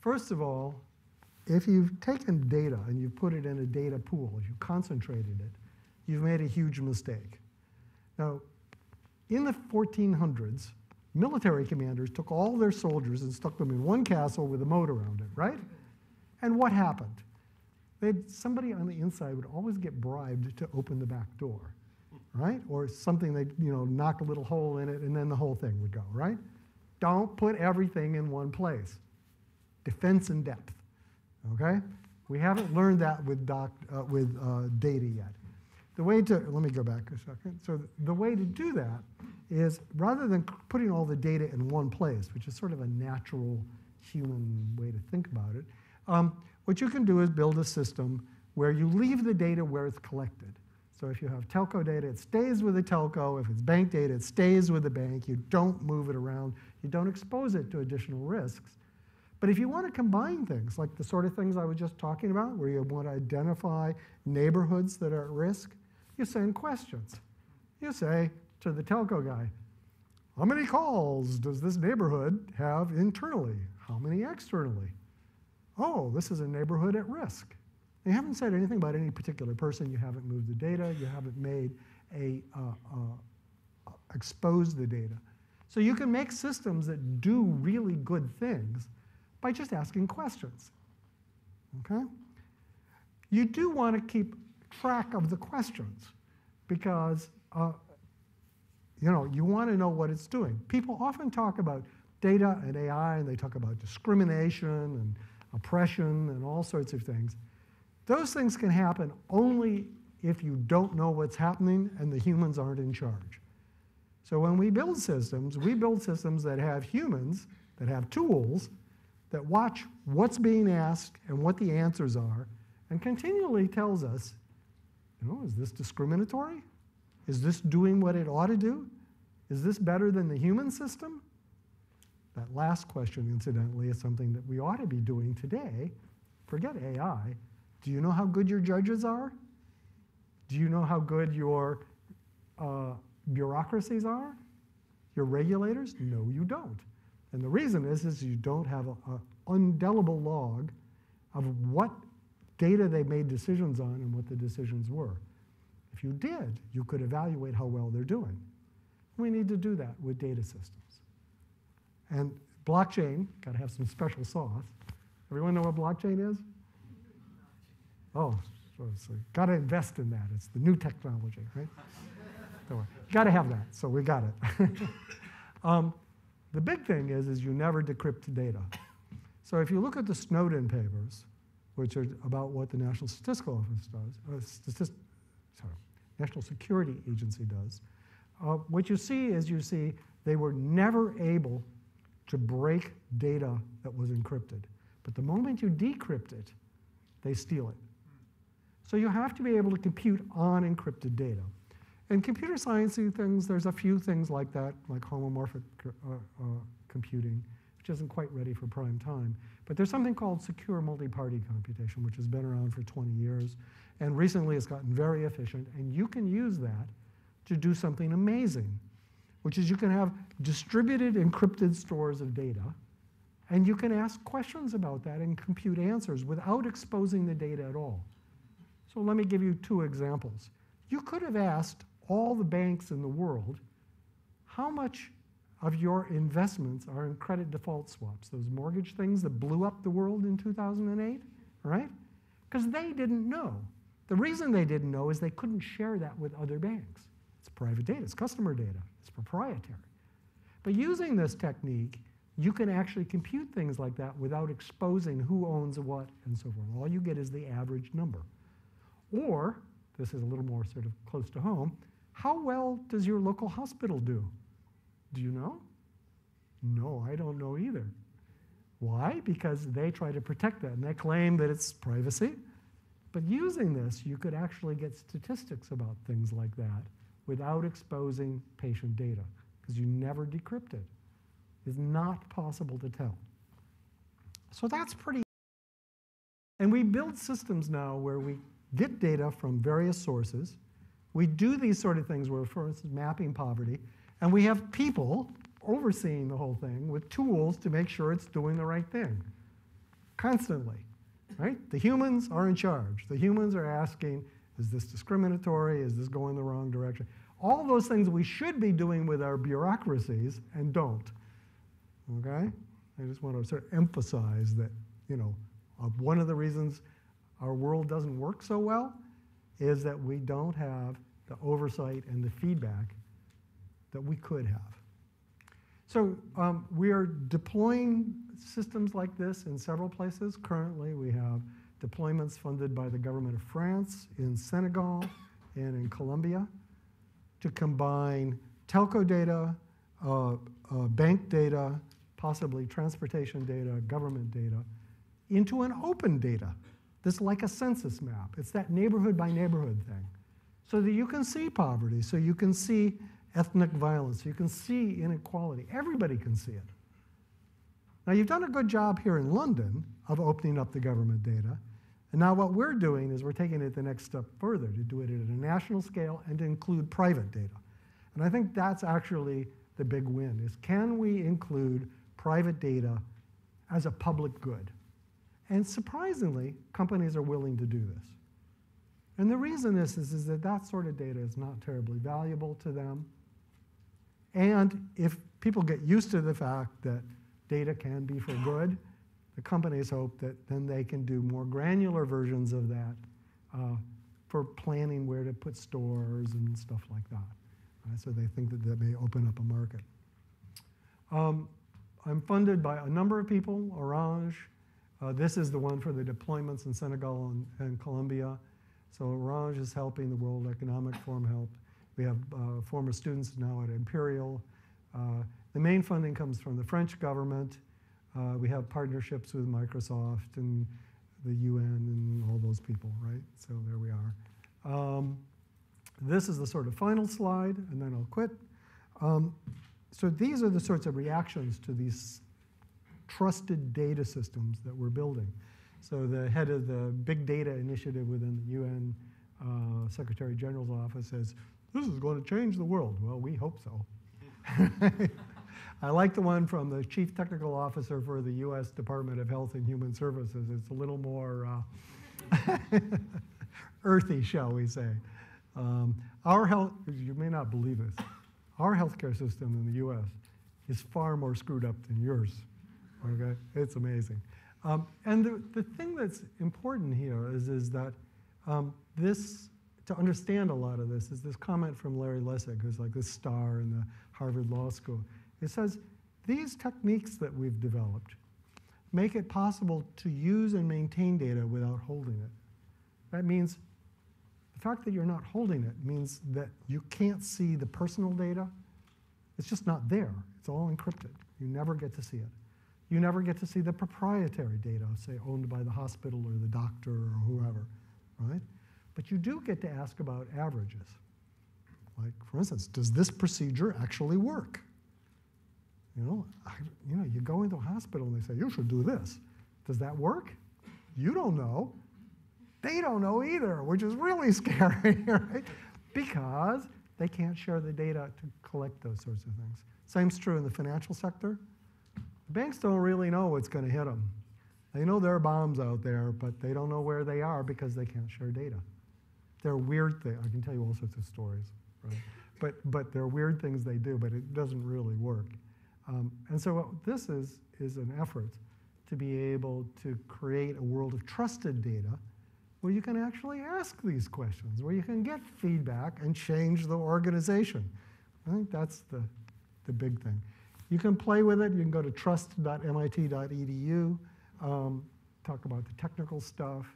First of all, if you've taken data and you've put it in a data pool, if you've concentrated it, you've made a huge mistake. Now, in the 1400s, military commanders took all their soldiers and stuck them in one castle with a moat around it, right? And what happened? Somebody on the inside would always get bribed to open the back door, right? Or something, they'd knock a little hole in it and then the whole thing would go, right? Don't put everything in one place. Defense in depth, okay? We haven't learned that with data yet. The way to, let me go back a second. So the way to do that is, rather than putting all the data in one place, which is sort of a natural human way to think about it, what you can do is build a system where you leave the data where it's collected. So if you have telco data, it stays with the telco. If it's bank data, it stays with the bank. You don't move it around. You don't expose it to additional risks. But if you want to combine things, like the sort of things I was just talking about, where you want to identify neighborhoods that are at risk, you send questions. You say to the telco guy, how many calls does this neighborhood have internally? How many externally? Oh, this is a neighborhood at risk. You haven't said anything about any particular person. You haven't moved the data. You haven't made exposed the data. So you can make systems that do really good things by just asking questions, okay? You do want to keep track of the questions because, you want to know what it's doing. People often talk about data and AI, and they talk about discrimination and oppression and all sorts of things. Those things can happen only if you don't know what's happening and the humans aren't in charge. So when we build systems that have humans, that have tools, that watch what's being asked and what the answers are, and continually tells us, is this discriminatory? Is this doing what it ought to do? Is this better than the human system? That last question, incidentally, is something that we ought to be doing today. Forget AI. Do you know how good your judges are? Do you know how good your bureaucracies are? Your regulators? No, you don't. And the reason is you don't have an indelible log of what data they made decisions on and what the decisions were. If you did, you could evaluate how well they're doing. We need to do that with data systems. And blockchain, got to have some special sauce. Everyone know what blockchain is? Oh, so got to invest in that. It's the new technology, right? Don't worry. Got to have that, so we got it. The big thing is you never decrypt data. So if you look at the Snowden papers, which are about what the National Statistical Office does, National Security Agency does, what you see is they were never able to break data that was encrypted. But the moment you decrypt it, they steal it. So you have to be able to compute on encrypted data. In computer sciencey things, there's a few things like that, like homomorphic computing, which isn't quite ready for prime time. But there's something called secure multi-party computation, which has been around for 20 years. And recently it's gotten very efficient. And you can use that to do something amazing, which is you can have distributed encrypted stores of data. And you can ask questions about that and compute answers without exposing the data at all. So let me give you two examples. You could have asked all the banks in the world, how much of your investments are in credit default swaps, those mortgage things that blew up the world in 2008, right? Because they didn't know. The reason they didn't know is they couldn't share that with other banks. It's private data, it's customer data, it's proprietary. But using this technique, you can actually compute things like that without exposing who owns what and so forth. All you get is the average number. Or, this is a little more sort of close to home, how well does your local hospital do? Do you know? No, I don't know either. Why? Because they try to protect that, and they claim that it's privacy. But using this, you could actually get statistics about things like that without exposing patient data, because you never decrypt it. It's not possible to tell. So that's pretty. And we build systems now where we get data from various sources. We do these sort of things where, for instance, mapping poverty, and we have people overseeing the whole thing with tools to make sure it's doing the right thing constantly, right? The humans are in charge. The humans are asking, is this discriminatory? Is this going the wrong direction? All those things we should be doing with our bureaucracies and don't, okay? I just want to sort of emphasize that, one of the reasons our world doesn't work so well is that we don't have the oversight and the feedback that we could have. So we are deploying systems like this in several places. Currently, we have deployments funded by the government of France, in Senegal, and in Colombia to combine telco data, bank data, possibly transportation data, government data, into an open data. This is like a census map. It's that neighborhood by neighborhood thing. So that you can see poverty, so you can see ethnic violence, you can see inequality. Everybody can see it. Now, you've done a good job here in London of opening up the government data. And now what we're doing is we're taking it the next step further to do it at a national scale and to include private data. And I think that's actually the big win, is can we include private data as a public good? And surprisingly, companies are willing to do this. And the reason is that that sort of data is not terribly valuable to them. And if people get used to the fact that data can be for good, the companies hope that then they can do more granular versions of that for planning where to put stores and stuff like that. So they think that may open up a market. I'm funded by a number of people, Orange, This is the one for the deployments in Senegal and Colombia. So Orange is helping, the World Economic Forum helped. We have former students now at Imperial. The main funding comes from the French government. We have partnerships with Microsoft and the UN and all those people, right? So there we are. This is the sort of final slide, and then I'll quit. So these are the sorts of reactions to these trusted data systems that we're building. So the head of the big data initiative within the UN Secretary General's office says, this is going to change the world. Well, we hope so. I like the one from the chief technical officer for the US Department of Health and Human Services. It's a little more earthy, shall we say. Our health, you may not believe this, our healthcare system in the US is far more screwed up than yours. Okay, it's amazing. And the thing that's important here is that to understand a lot of this is this comment from Larry Lessig, who's like this star in the Harvard Law School. It says, these techniques that we've developed make it possible to use and maintain data without holding it. That means the fact that you're not holding it means that you can't see the personal data. It's just not there. It's all encrypted. You never get to see it. You never get to see the proprietary data, say, owned by the hospital or the doctor or whoever, right? But you do get to ask about averages. Like, for instance, does this procedure actually work? You go into a hospital and they say, you should do this. Does that work? You don't know. They don't know either, which is really scary, right? Because they can't share the data to collect those sorts of things. Same's true in the financial sector. The banks don't really know what's going to hit them. They know there are bombs out there, but they don't know where they are because they can't share data. They're weird things. I can tell you all sorts of stories, right? But they're weird things they do, but it doesn't really work. And so what this is an effort to be able to create a world of trusted data where you can actually ask these questions, where you can get feedback and change the organization. I think that's the big thing. You can play with it. You can go to trust.mit.edu, talk about the technical stuff.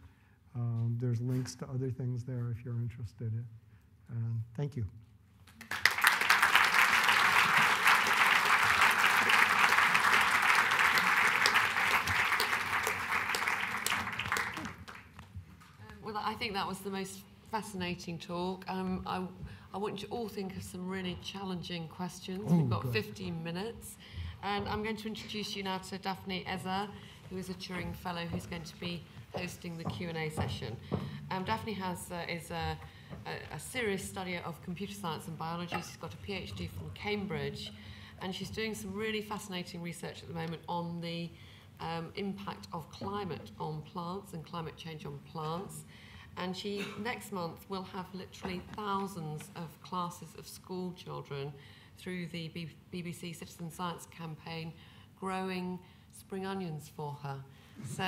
There's links to other things there if you're interested in. Thank you. Well, I think that was the most fascinating talk. I want you to all think of some really challenging questions. We've got 15 minutes. And I'm going to introduce you now to Daphne Ezer, who is a Turing Fellow who's going to be hosting the Q&A session. Daphne is a serious studier of computer science and biology. She's got a PhD from Cambridge, and she's doing some really fascinating research at the moment on the impact of climate on plants and climate change on plants. And she, next month, will have literally thousands of classes of school children through the BBC Citizen Science campaign growing spring onions for her. So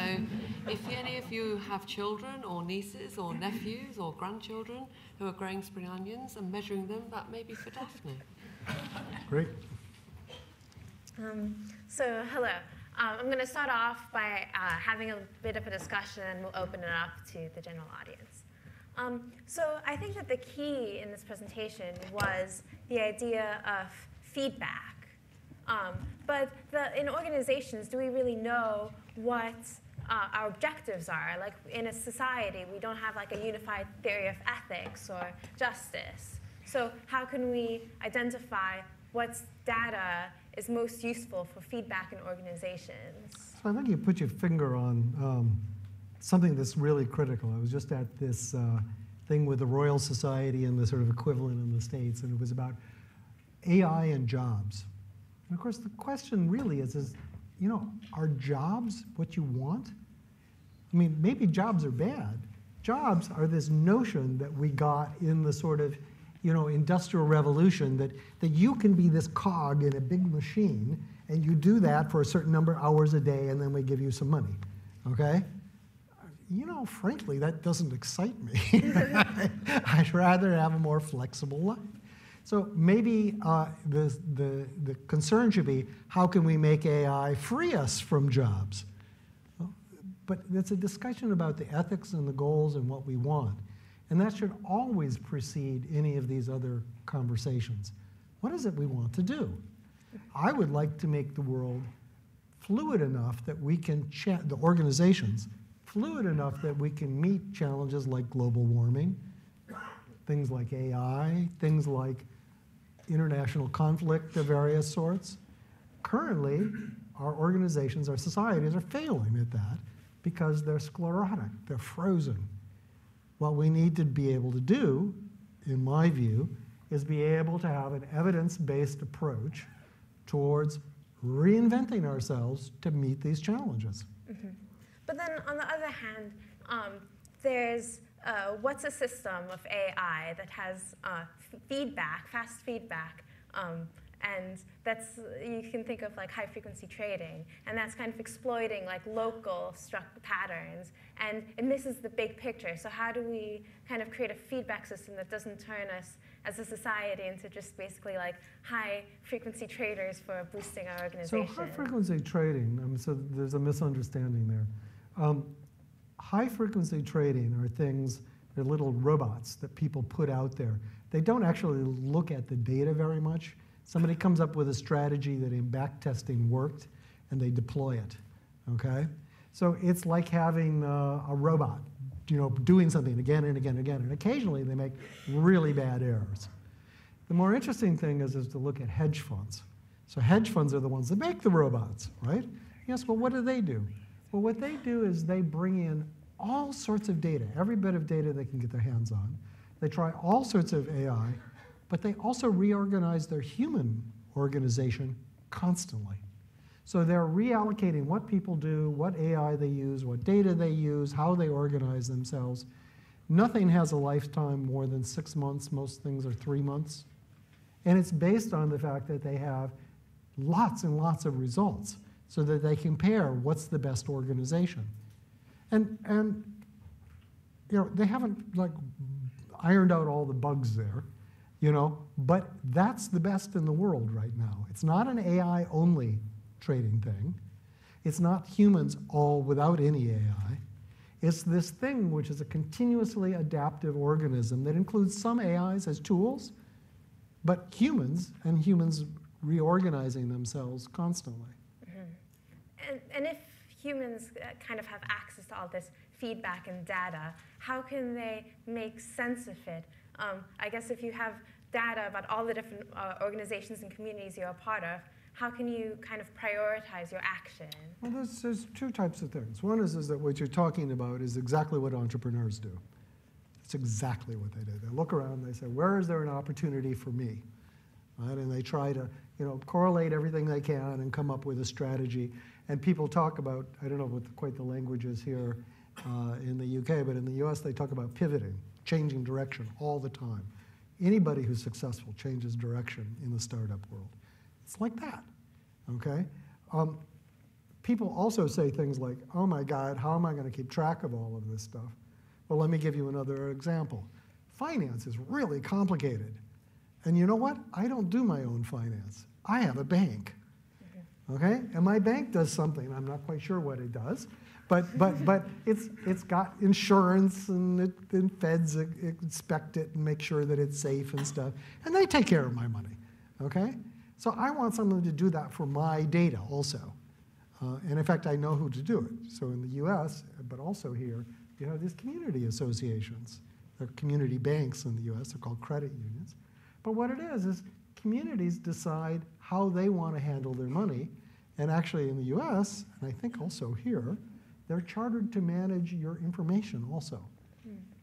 if any of you have children or nieces or nephews or grandchildren who are growing spring onions and measuring them, that may be for Daphne. Great. So hello. I'm going to start off by having a bit of a discussion, and we'll open it up to the general audience. So I think that the key in this presentation was the idea of feedback. But in organizations, do we really know what our objectives are? Like in a society, we don't have like a unified theory of ethics or justice. So how can we identify what data is most useful for feedback in organizations? So I think you put your finger on something that's really critical. I was just at this thing with the Royal Society and the sort of equivalent in the States, and it was about AI and jobs. And of course, the question really is, are jobs what you want? I mean, maybe jobs are bad. Jobs are this notion that we got in the sort of industrial revolution that you can be this cog in a big machine, and you do that for a certain number of hours a day, and then we give you some money, okay? Frankly, that doesn't excite me. I'd rather have a more flexible life. So maybe the concern should be, how can we make AI free us from jobs? Well, but it's a discussion about the ethics and the goals and what we want. And that should always precede any of these other conversations. What is it we want to do? I would like to make the world fluid enough that we can, the organizations, fluid enough that we can meet challenges like global warming, things like AI, things like international conflict of various sorts. Currently, our organizations, our societies are failing at that because they're sclerotic, they're frozen. What we need to be able to do, in my view, is be able to have an evidence-based approach towards reinventing ourselves to meet these challenges. Mm-hmm. But then on the other hand, there's what's a system of AI that has feedback, fast feedback, and that's, you can think of like high-frequency trading, and that's kind of exploiting like local patterns, and it misses the big picture. So how do we kind of create a feedback system that doesn't turn us as a society into just basically like high-frequency traders for boosting our organization? So high-frequency trading, so there's a misunderstanding there. High-frequency trading are things, they're little robots that people put out there. They don't actually look at the data very much. Somebody comes up with a strategy that in back testing worked, and they deploy it, okay? So it's like having a robot, doing something again and again and again, and occasionally they make really bad errors. The more interesting thing is to look at hedge funds. So hedge funds are the ones that make the robots, right? Yes, well, what do? Well, what they do is they bring in all sorts of data, every bit of data they can get their hands on. They try all sorts of AI, but they also reorganize their human organization constantly. So they're reallocating what people do, what AI they use, what data they use, how they organize themselves. Nothing has a lifetime more than 6 months. Most things are 3 months. And it's based on the fact that they have lots and lots of results so that they compare what's the best organization. And they haven't like ironed out all the bugs there. But that's the best in the world right now. It's not an AI-only trading thing. It's not humans all without any AI. It's this thing which is a continuously adaptive organism that includes some AIs as tools, but humans reorganizing themselves constantly. Mm-hmm. And if humans kind of have access to all this feedback and data, how can they make sense of it? I guess if you have data about all the different organizations and communities you're a part of, how can you kind of prioritize your action? Well, there's two types of things. One is that what you're talking about is exactly what entrepreneurs do. It's exactly what they do. They look around and they say, where is there an opportunity for me? Right? And they try to correlate everything they can and come up with a strategy. And people talk about, I don't know what quite the language is here in the UK, but in the US they talk about pivoting, changing direction all the time. Anybody who's successful changes direction in the startup world. It's like that, okay? People also say things like, oh my God, how am I going to keep track of all of this stuff? Well, let me give you another example. Finance is really complicated. And you know what? I don't do my own finance. I have a bank, okay? And my bank does something. I'm not quite sure what it does. But it's got insurance, and feds inspect it and make sure that it's safe and stuff. And they take care of my money, okay? So I want someone to do that for my data also. And in fact, I know who to do it. So in the US, but also here, you have these community associations. They're community banks in the US. They're called credit unions. But what it is communities decide how they want to handle their money. And actually in the US, and I think also here, they're chartered to manage your information also.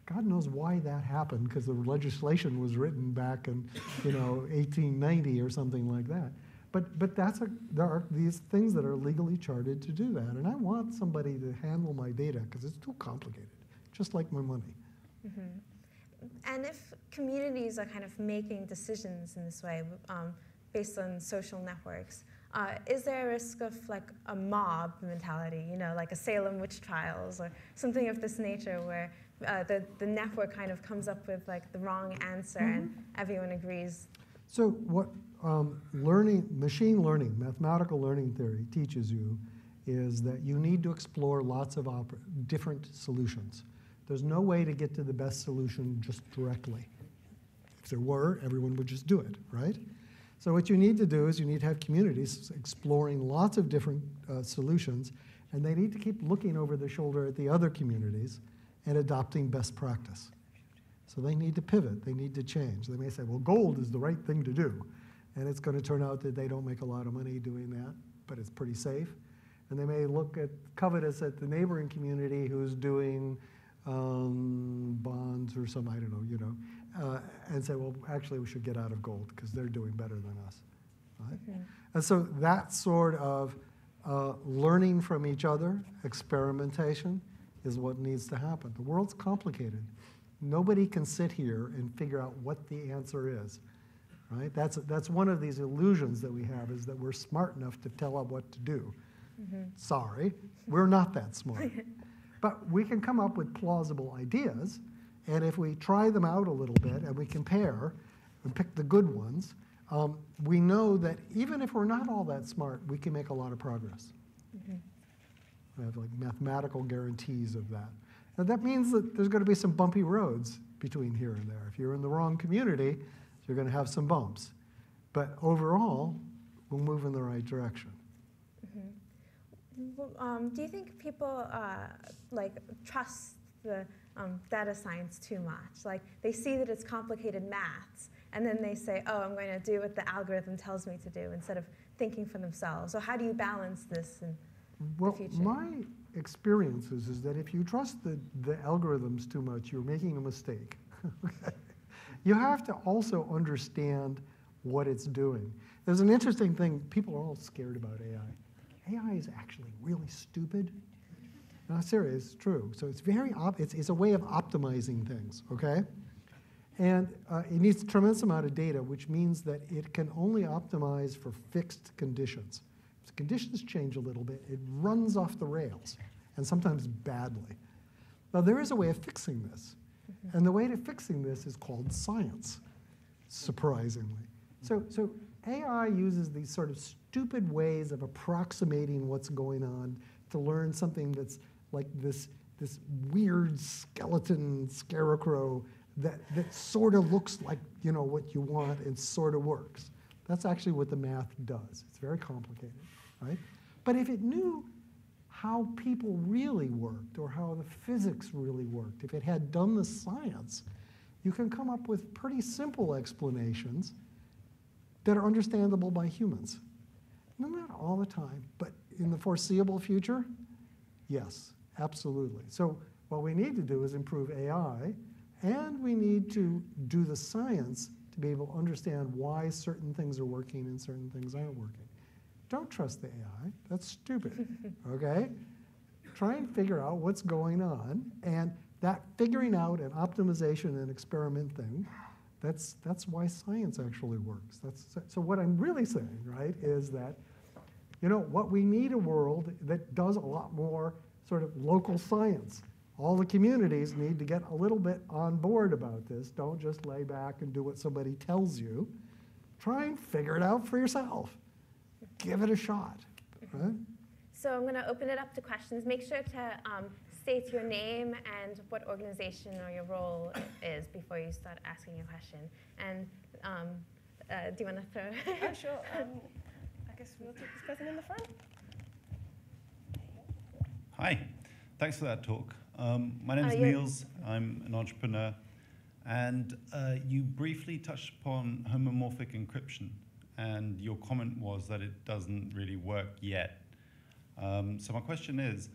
God knows why that happened, because the legislation was written back in 1890 or something like that. But there are these things that are legally chartered to do that. And I want somebody to handle my data because it's too complicated, just like my money. Mm-hmm. And if communities are kind of making decisions in this way based on social networks, is there a risk of like a mob mentality, like a Salem witch trials or something of this nature where the network kind of comes up with like the wrong answer and everyone agrees? So what machine learning, mathematical learning theory teaches you is that you need to explore lots of different solutions. There's no way to get to the best solution just directly. If there were, everyone would just do it, right? So what you need to do is you need to have communities exploring lots of different solutions, and they need to keep looking over their shoulder at the other communities and adopting best practice. So they need to pivot, they need to change. They may say, well, gold is the right thing to do, and it's going to turn out that they don't make a lot of money doing that, but it's pretty safe. And they may look at covetous at the neighboring community who's doing bonds or some, I don't know, and say, well, actually we should get out of gold because they're doing better than us, right? Okay. And so that sort of learning from each other, experimentation, is what needs to happen. The world's complicated. Nobody can sit here and figure out what the answer is, right? That's one of these illusions that we have, is that we're smart enough to tell them what to do. Mm-hmm. Sorry, we're not that smart. But we can come up with plausible ideas, and if we try them out a little bit and we compare and pick the good ones, we know that even if we're not all that smart, we can make a lot of progress. Mm-hmm. We have like mathematical guarantees of that. Now that means that there's going to be some bumpy roads between here and there. If you're in the wrong community, you're going to have some bumps. But overall, we'll move in the right direction. Well, do you think people trust the data science too much? Like they see that it's complicated maths, and then they say, "Oh, I'm going to do what the algorithm tells me to do," instead of thinking for themselves. So how do you balance this in the future? Well, my experience is that if you trust the algorithms too much, you're making a mistake. You have to also understand what it's doing. There's an interesting thing. People are all scared about AI. AI is actually really stupid. No, serious, it's true. So it's it's a way of optimizing things, okay? And it needs a tremendous amount of data, which means that it can only optimize for fixed conditions. If the conditions change a little bit, it runs off the rails, and sometimes badly. Now, there is a way of fixing this. And the way to fixing this is called science, surprisingly. So AI uses these sort of stupid ways of approximating what's going on to learn something that's like this weird skeleton scarecrow that sort of looks like, you know, what you want and sort of works. That's actually what the math does. It's very complicated, right? But if it knew how people really worked or how the physics really worked, if it had done the science, you can come up with pretty simple explanations that are understandable by humans. Not all the time, but in the foreseeable future, yes, absolutely. So what we need to do is improve AI, and we need to do the science to be able to understand why certain things are working and certain things aren't working. Don't trust the AI, that's stupid, okay? Try and figure out what's going on, and that figuring out and optimization and experiment thing, that's why science actually works. So what I'm really saying, right, is that, you know, what we need a world that does a lot more sort of local science. All the communities need to get a little bit on board about this. Don't just lay back and do what somebody tells you. Try and figure it out for yourself. Give it a shot, right? So I'm going to open it up to questions. Make sure to state your name and what organization or your role is before you start asking your question. And do you want to throw? Oh, sure. I guess we'll take this person in the front. Hi. Thanks for that talk. My name is Niels. I'm an entrepreneur. And you briefly touched upon homomorphic encryption. And your comment was that it doesn't really work yet. So my question is,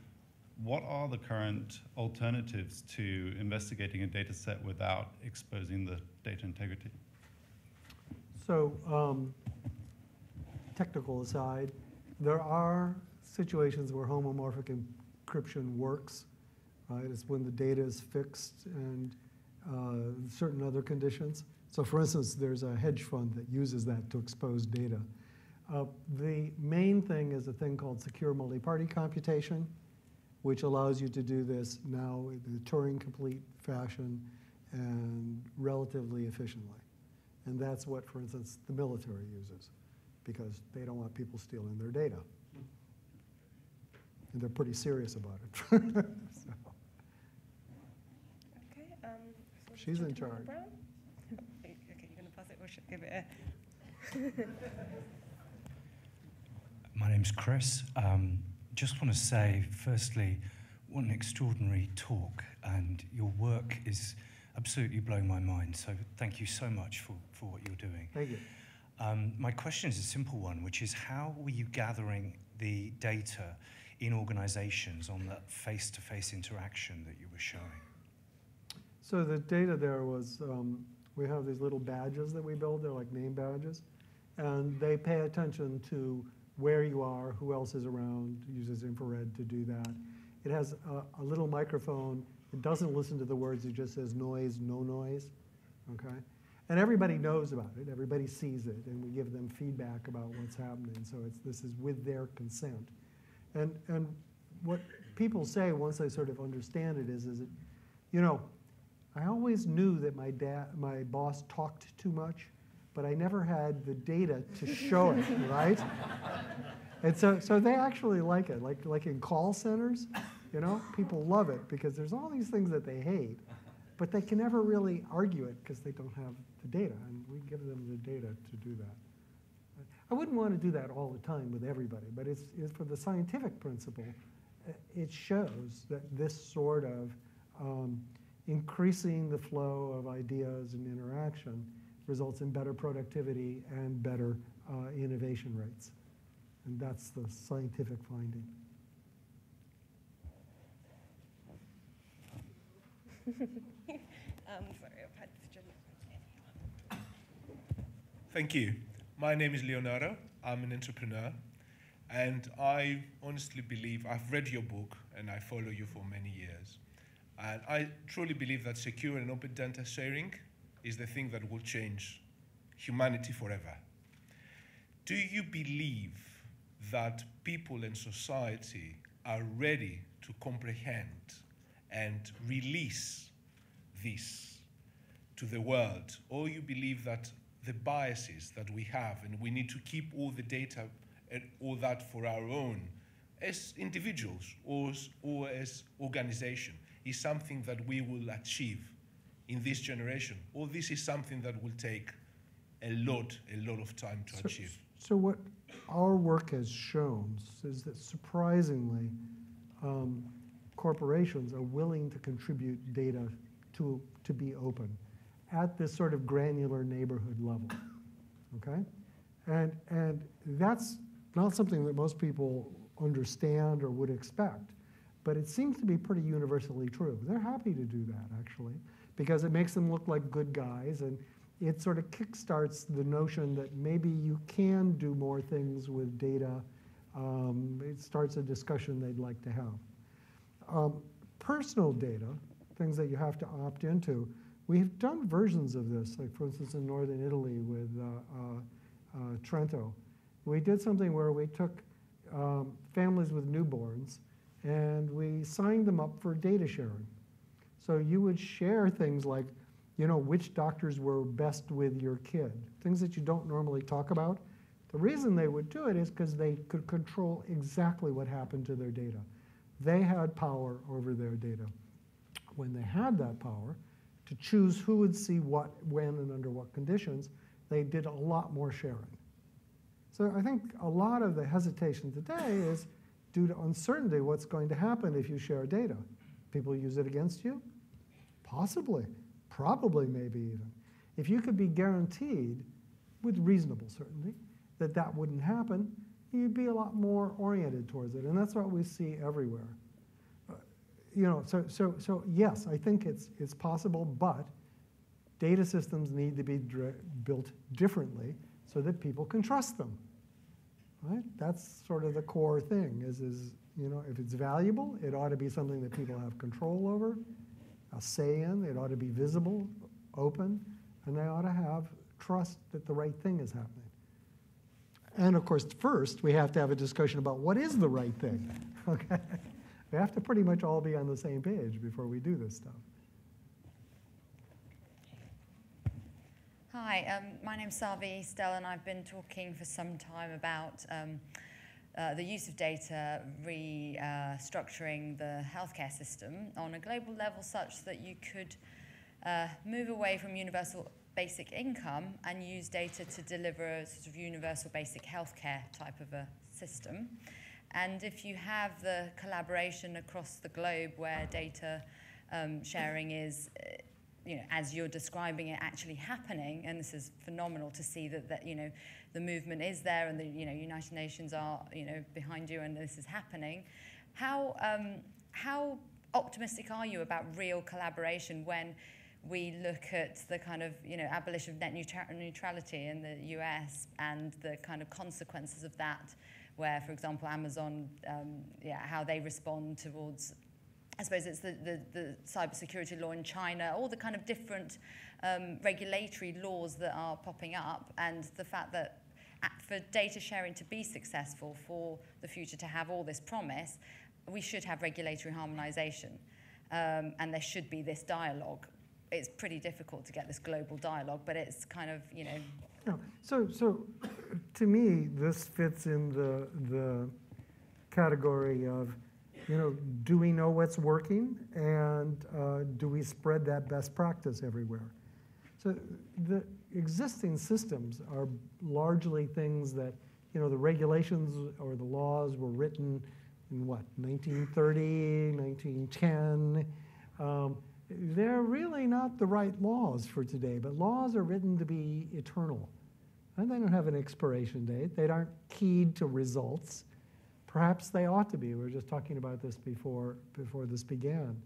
what are the current alternatives to investigating a data set without exposing the data integrity? So, technical aside, there are situations where homomorphic encryption works, right? It's when the data is fixed and certain other conditions. So for instance, there's a hedge fund that uses that to expose data. The main thing is a thing called secure multi-party computation, which allows you to do this now in a Turing-complete fashion and relatively efficiently. And that's what, for instance, the military uses, because they don't want people stealing their data. and they're pretty serious about it. So, Okay. So she's in gentleman charge. brown. Okay, you're going to pass it, or should I give it a... My name's Chris. Just want to say, firstly, what an extraordinary talk, and your work is absolutely blowing my mind. So thank you so much for what you're doing. Thank you. My question is a simple one, which is how were you gathering the data in organizations on that face-to-face interaction that you were showing? So the data there was, we have these little badges that we build. They're like name badges. And they pay attention to where you are, who else is around, uses infrared to do that. It has a little microphone. It doesn't listen to the words. It just says noise, no noise, okay? And everybody knows about it. Everybody sees it, and we give them feedback about what's happening. So this is with their consent. And what people say once they sort of understand it is that, you know, I always knew that my boss talked too much, but I never had the data to show it, right? And so they actually like it. Like in call centers, you know, people love it because there's all these things that they hate, but they can never really argue it because they don't have the data, and we give them the data to do that. I wouldn't want to do that all the time with everybody, but it's for the scientific principle, it shows that this sort of increasing the flow of ideas and interaction results in better productivity and better innovation rates. And that's the scientific finding. Sorry, I've had this gentleman. Thank you. My name is Leonardo. I'm an entrepreneur. And I honestly believe, I've read your book and I follow you for many years. And I truly believe that secure and open data sharing is the thing that will change humanity forever. Do you believe that people in society are ready to comprehend and release this to the world? Or you believe that the biases that we have, and we need to keep all the data and all that for our own, as individuals or as organization, is something that we will achieve in this generation? Or this is something that will take a lot of time to achieve? So what our work has shown is that surprisingly, corporations are willing to contribute data to be open at this sort of granular neighborhood level, okay? And that's not something that most people understand or would expect, but it seems to be pretty universally true. They're happy to do that, actually, because it makes them look like good guys, and it sort of kickstarts the notion that maybe you can do more things with data. It starts a discussion they'd like to have. Personal data, things that you have to opt into, we've done versions of this, like for instance in northern Italy with Trento. We did something where we took families with newborns and we signed them up for data sharing. So you would share things like, you know, which doctors were best with your kid, things that you don't normally talk about. The reason they would do it is because they could control exactly what happened to their data. They had power over their data. When they had that power to choose who would see what, when, and under what conditions, they did a lot more sharing. So I think a lot of the hesitation today is due to uncertainty what's going to happen if you share data. People use it against you? Possibly. Probably, maybe even. If you could be guaranteed, with reasonable certainty, that that wouldn't happen, you'd be a lot more oriented towards it. And that's what we see everywhere. You know, so yes, I think it's possible, but data systems need to be built differently so that people can trust them. Right? That's sort of the core thing. Is you know, if it's valuable, it ought to be something that people have control over, a say in. It ought to be visible, open, and they ought to have trust that the right thing is happening. And of course, first we have to have a discussion about what is the right thing. Okay, we have to pretty much all be on the same page before we do this stuff. Hi, my name's Savi Estelle, and I've been talking for some time about the use of data, restructuring the healthcare system on a global level such that you could move away from universal basic income and use data to deliver a sort of universal basic healthcare type of a system. And if you have the collaboration across the globe where data sharing is, as you're describing it, actually happening, and this is phenomenal to see that the movement is there and the United Nations are behind you and this is happening. How optimistic are you about real collaboration when we look at the kind of abolition of net neutrality in the US and the kind of consequences of that, where, for example, Amazon, how they respond towards, I suppose it's the cybersecurity law in China, all the kind of different regulatory laws that are popping up, and the fact that for data sharing to be successful, for the future to have all this promise, we should have regulatory harmonization, and there should be this dialogue. It's pretty difficult to get this global dialogue, but it's kind of, Yeah. So to me, this fits in the category of, do we know what's working, and do we spread that best practice everywhere? So the existing systems are largely things that, the regulations or the laws were written in 1930, 1910. They're really not the right laws for today, but laws are written to be eternal. And they don't have an expiration date. They aren't keyed to results. Perhaps they ought to be. We were just talking about this before this began.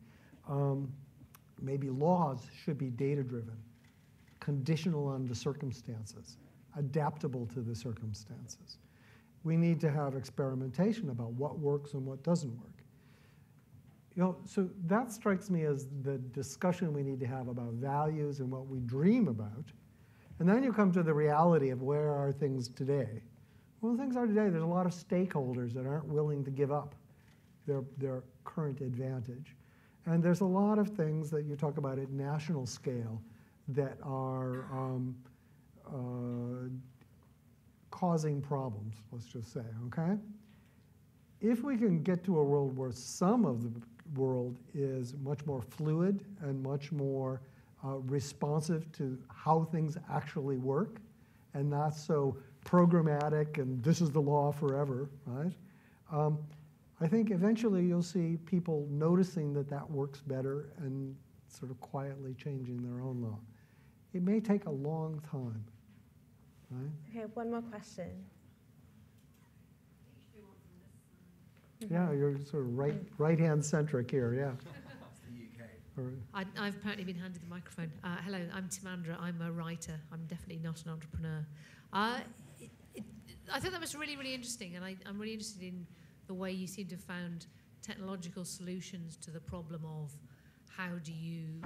Maybe laws should be data-driven, conditional on the circumstances, adaptable to the circumstances. We need to have experimentation about what works and what doesn't work. So that strikes me as the discussion we need to have about values and what we dream about. And then you come to the reality of where are things today. Well, things are today, there's a lot of stakeholders that aren't willing to give up their current advantage. And there's a lot of things that you talk about at national scale that are causing problems, let's just say, okay? If we can get to a world where some of the world is much more fluid and much more responsive to how things actually work, and not so programmatic and this is the law forever, right? I think eventually you'll see people noticing that works better and sort of quietly changing their own law. It may take a long time, right? Okay, one more question. Yeah, you're sort of right-hand centric here, yeah. I've apparently been handed the microphone. Hello, I'm Timandra. I'm a writer. I'm definitely not an entrepreneur. I thought that was really, really interesting, and I'm really interested in the way you seem to have found technological solutions to the problem of how do you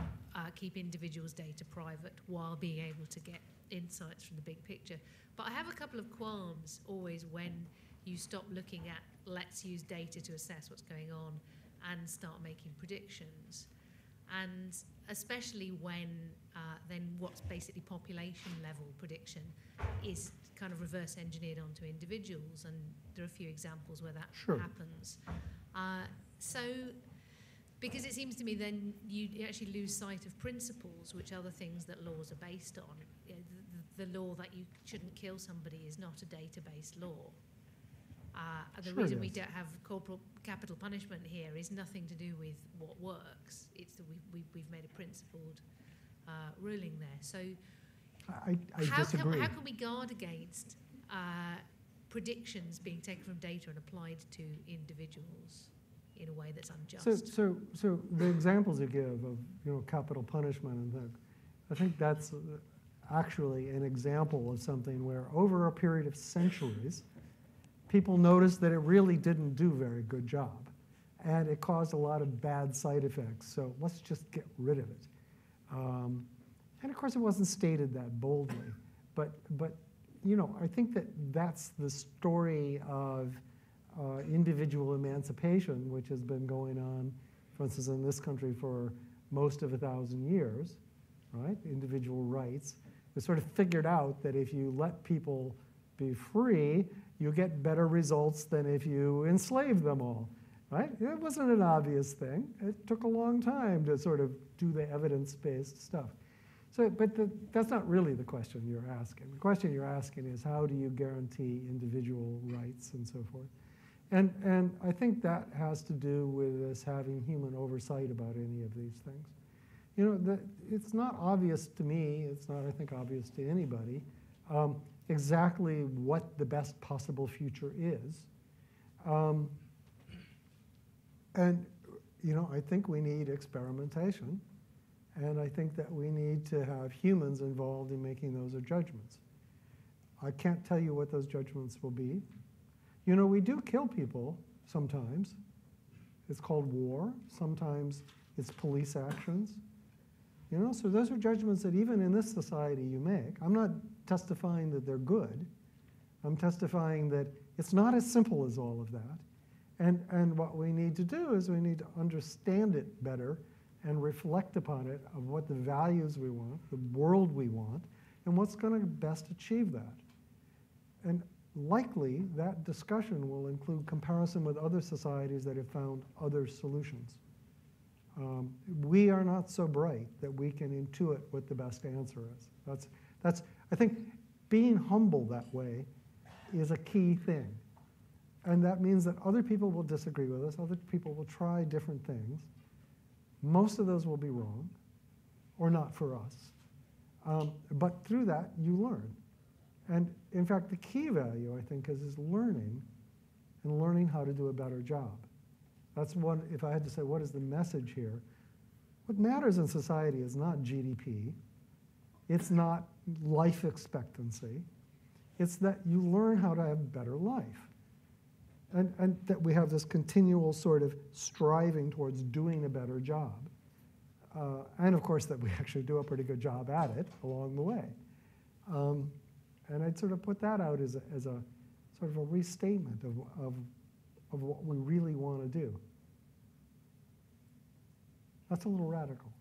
keep individuals' data private while being able to get insights from the big picture. But I have a couple of qualms always when you stop looking at let's use data to assess what's going on and start making predictions. And especially when then what's basically population level prediction is kind of reverse engineered onto individuals, and there are a few examples where that happens. So, because it seems to me then you actually lose sight of principles, which are the things that laws are based on. The law that you shouldn't kill somebody is not a data-based law. The reason we don't have corporal capital punishment here is nothing to do with what works. It's that we've made a principled ruling there. So I disagree. How can we guard against predictions being taken from data and applied to individuals in a way that's unjust? So the examples you give of capital punishment and things, I think that's actually an example of something where over a period of centuries, people noticed that it really didn't do a very good job, and it caused a lot of bad side effects. So let's just get rid of it. And of course, it wasn't stated that boldly, but I think that's the story of individual emancipation, which has been going on, for instance, in this country for most of 1,000 years, right? Individual rights. We sort of figured out that if you let people be free, you get better results than if you enslave them all, right? It wasn't an obvious thing. It took a long time to sort of do the evidence-based stuff. So, but that's not really the question you're asking. The question you're asking is, how do you guarantee individual rights and so forth? And I think that has to do with us having human oversight about any of these things. You know, it's not obvious to me, it's not, I think, obvious to anybody, exactly what the best possible future is. And, you know, I think we need experimentation. And I think that we need to have humans involved in making those judgments. I can't tell you what those judgments will be. You know, we do kill people sometimes. It's called war. Sometimes it's police actions. You know, so those are judgments that even in this society you make. I'm not testifying that they're good. I'm testifying that it's not as simple as all of that. And what we need to do is we need to understand it better and reflect upon it of what the values we want, the world we want, and what's going to best achieve that. And likely that discussion will include comparison with other societies that have found other solutions. We are not so bright that we can intuit what the best answer is. That's I think being humble that way is a key thing. And that means that other people will disagree with us, other people will try different things. Most of those will be wrong, or not for us. But through that, you learn. And in fact, the key value, I think, is learning, and learning how to do a better job. That's one, if I had to say, what is the message here? What matters in society is not GDP. It's not life expectancy. It's that you learn how to have a better life. And that we have this continual sort of striving towards doing a better job. And of course that we actually do a pretty good job at it along the way. And I'd sort of put that out as a sort of a restatement of what we really want to do. That's a little radical.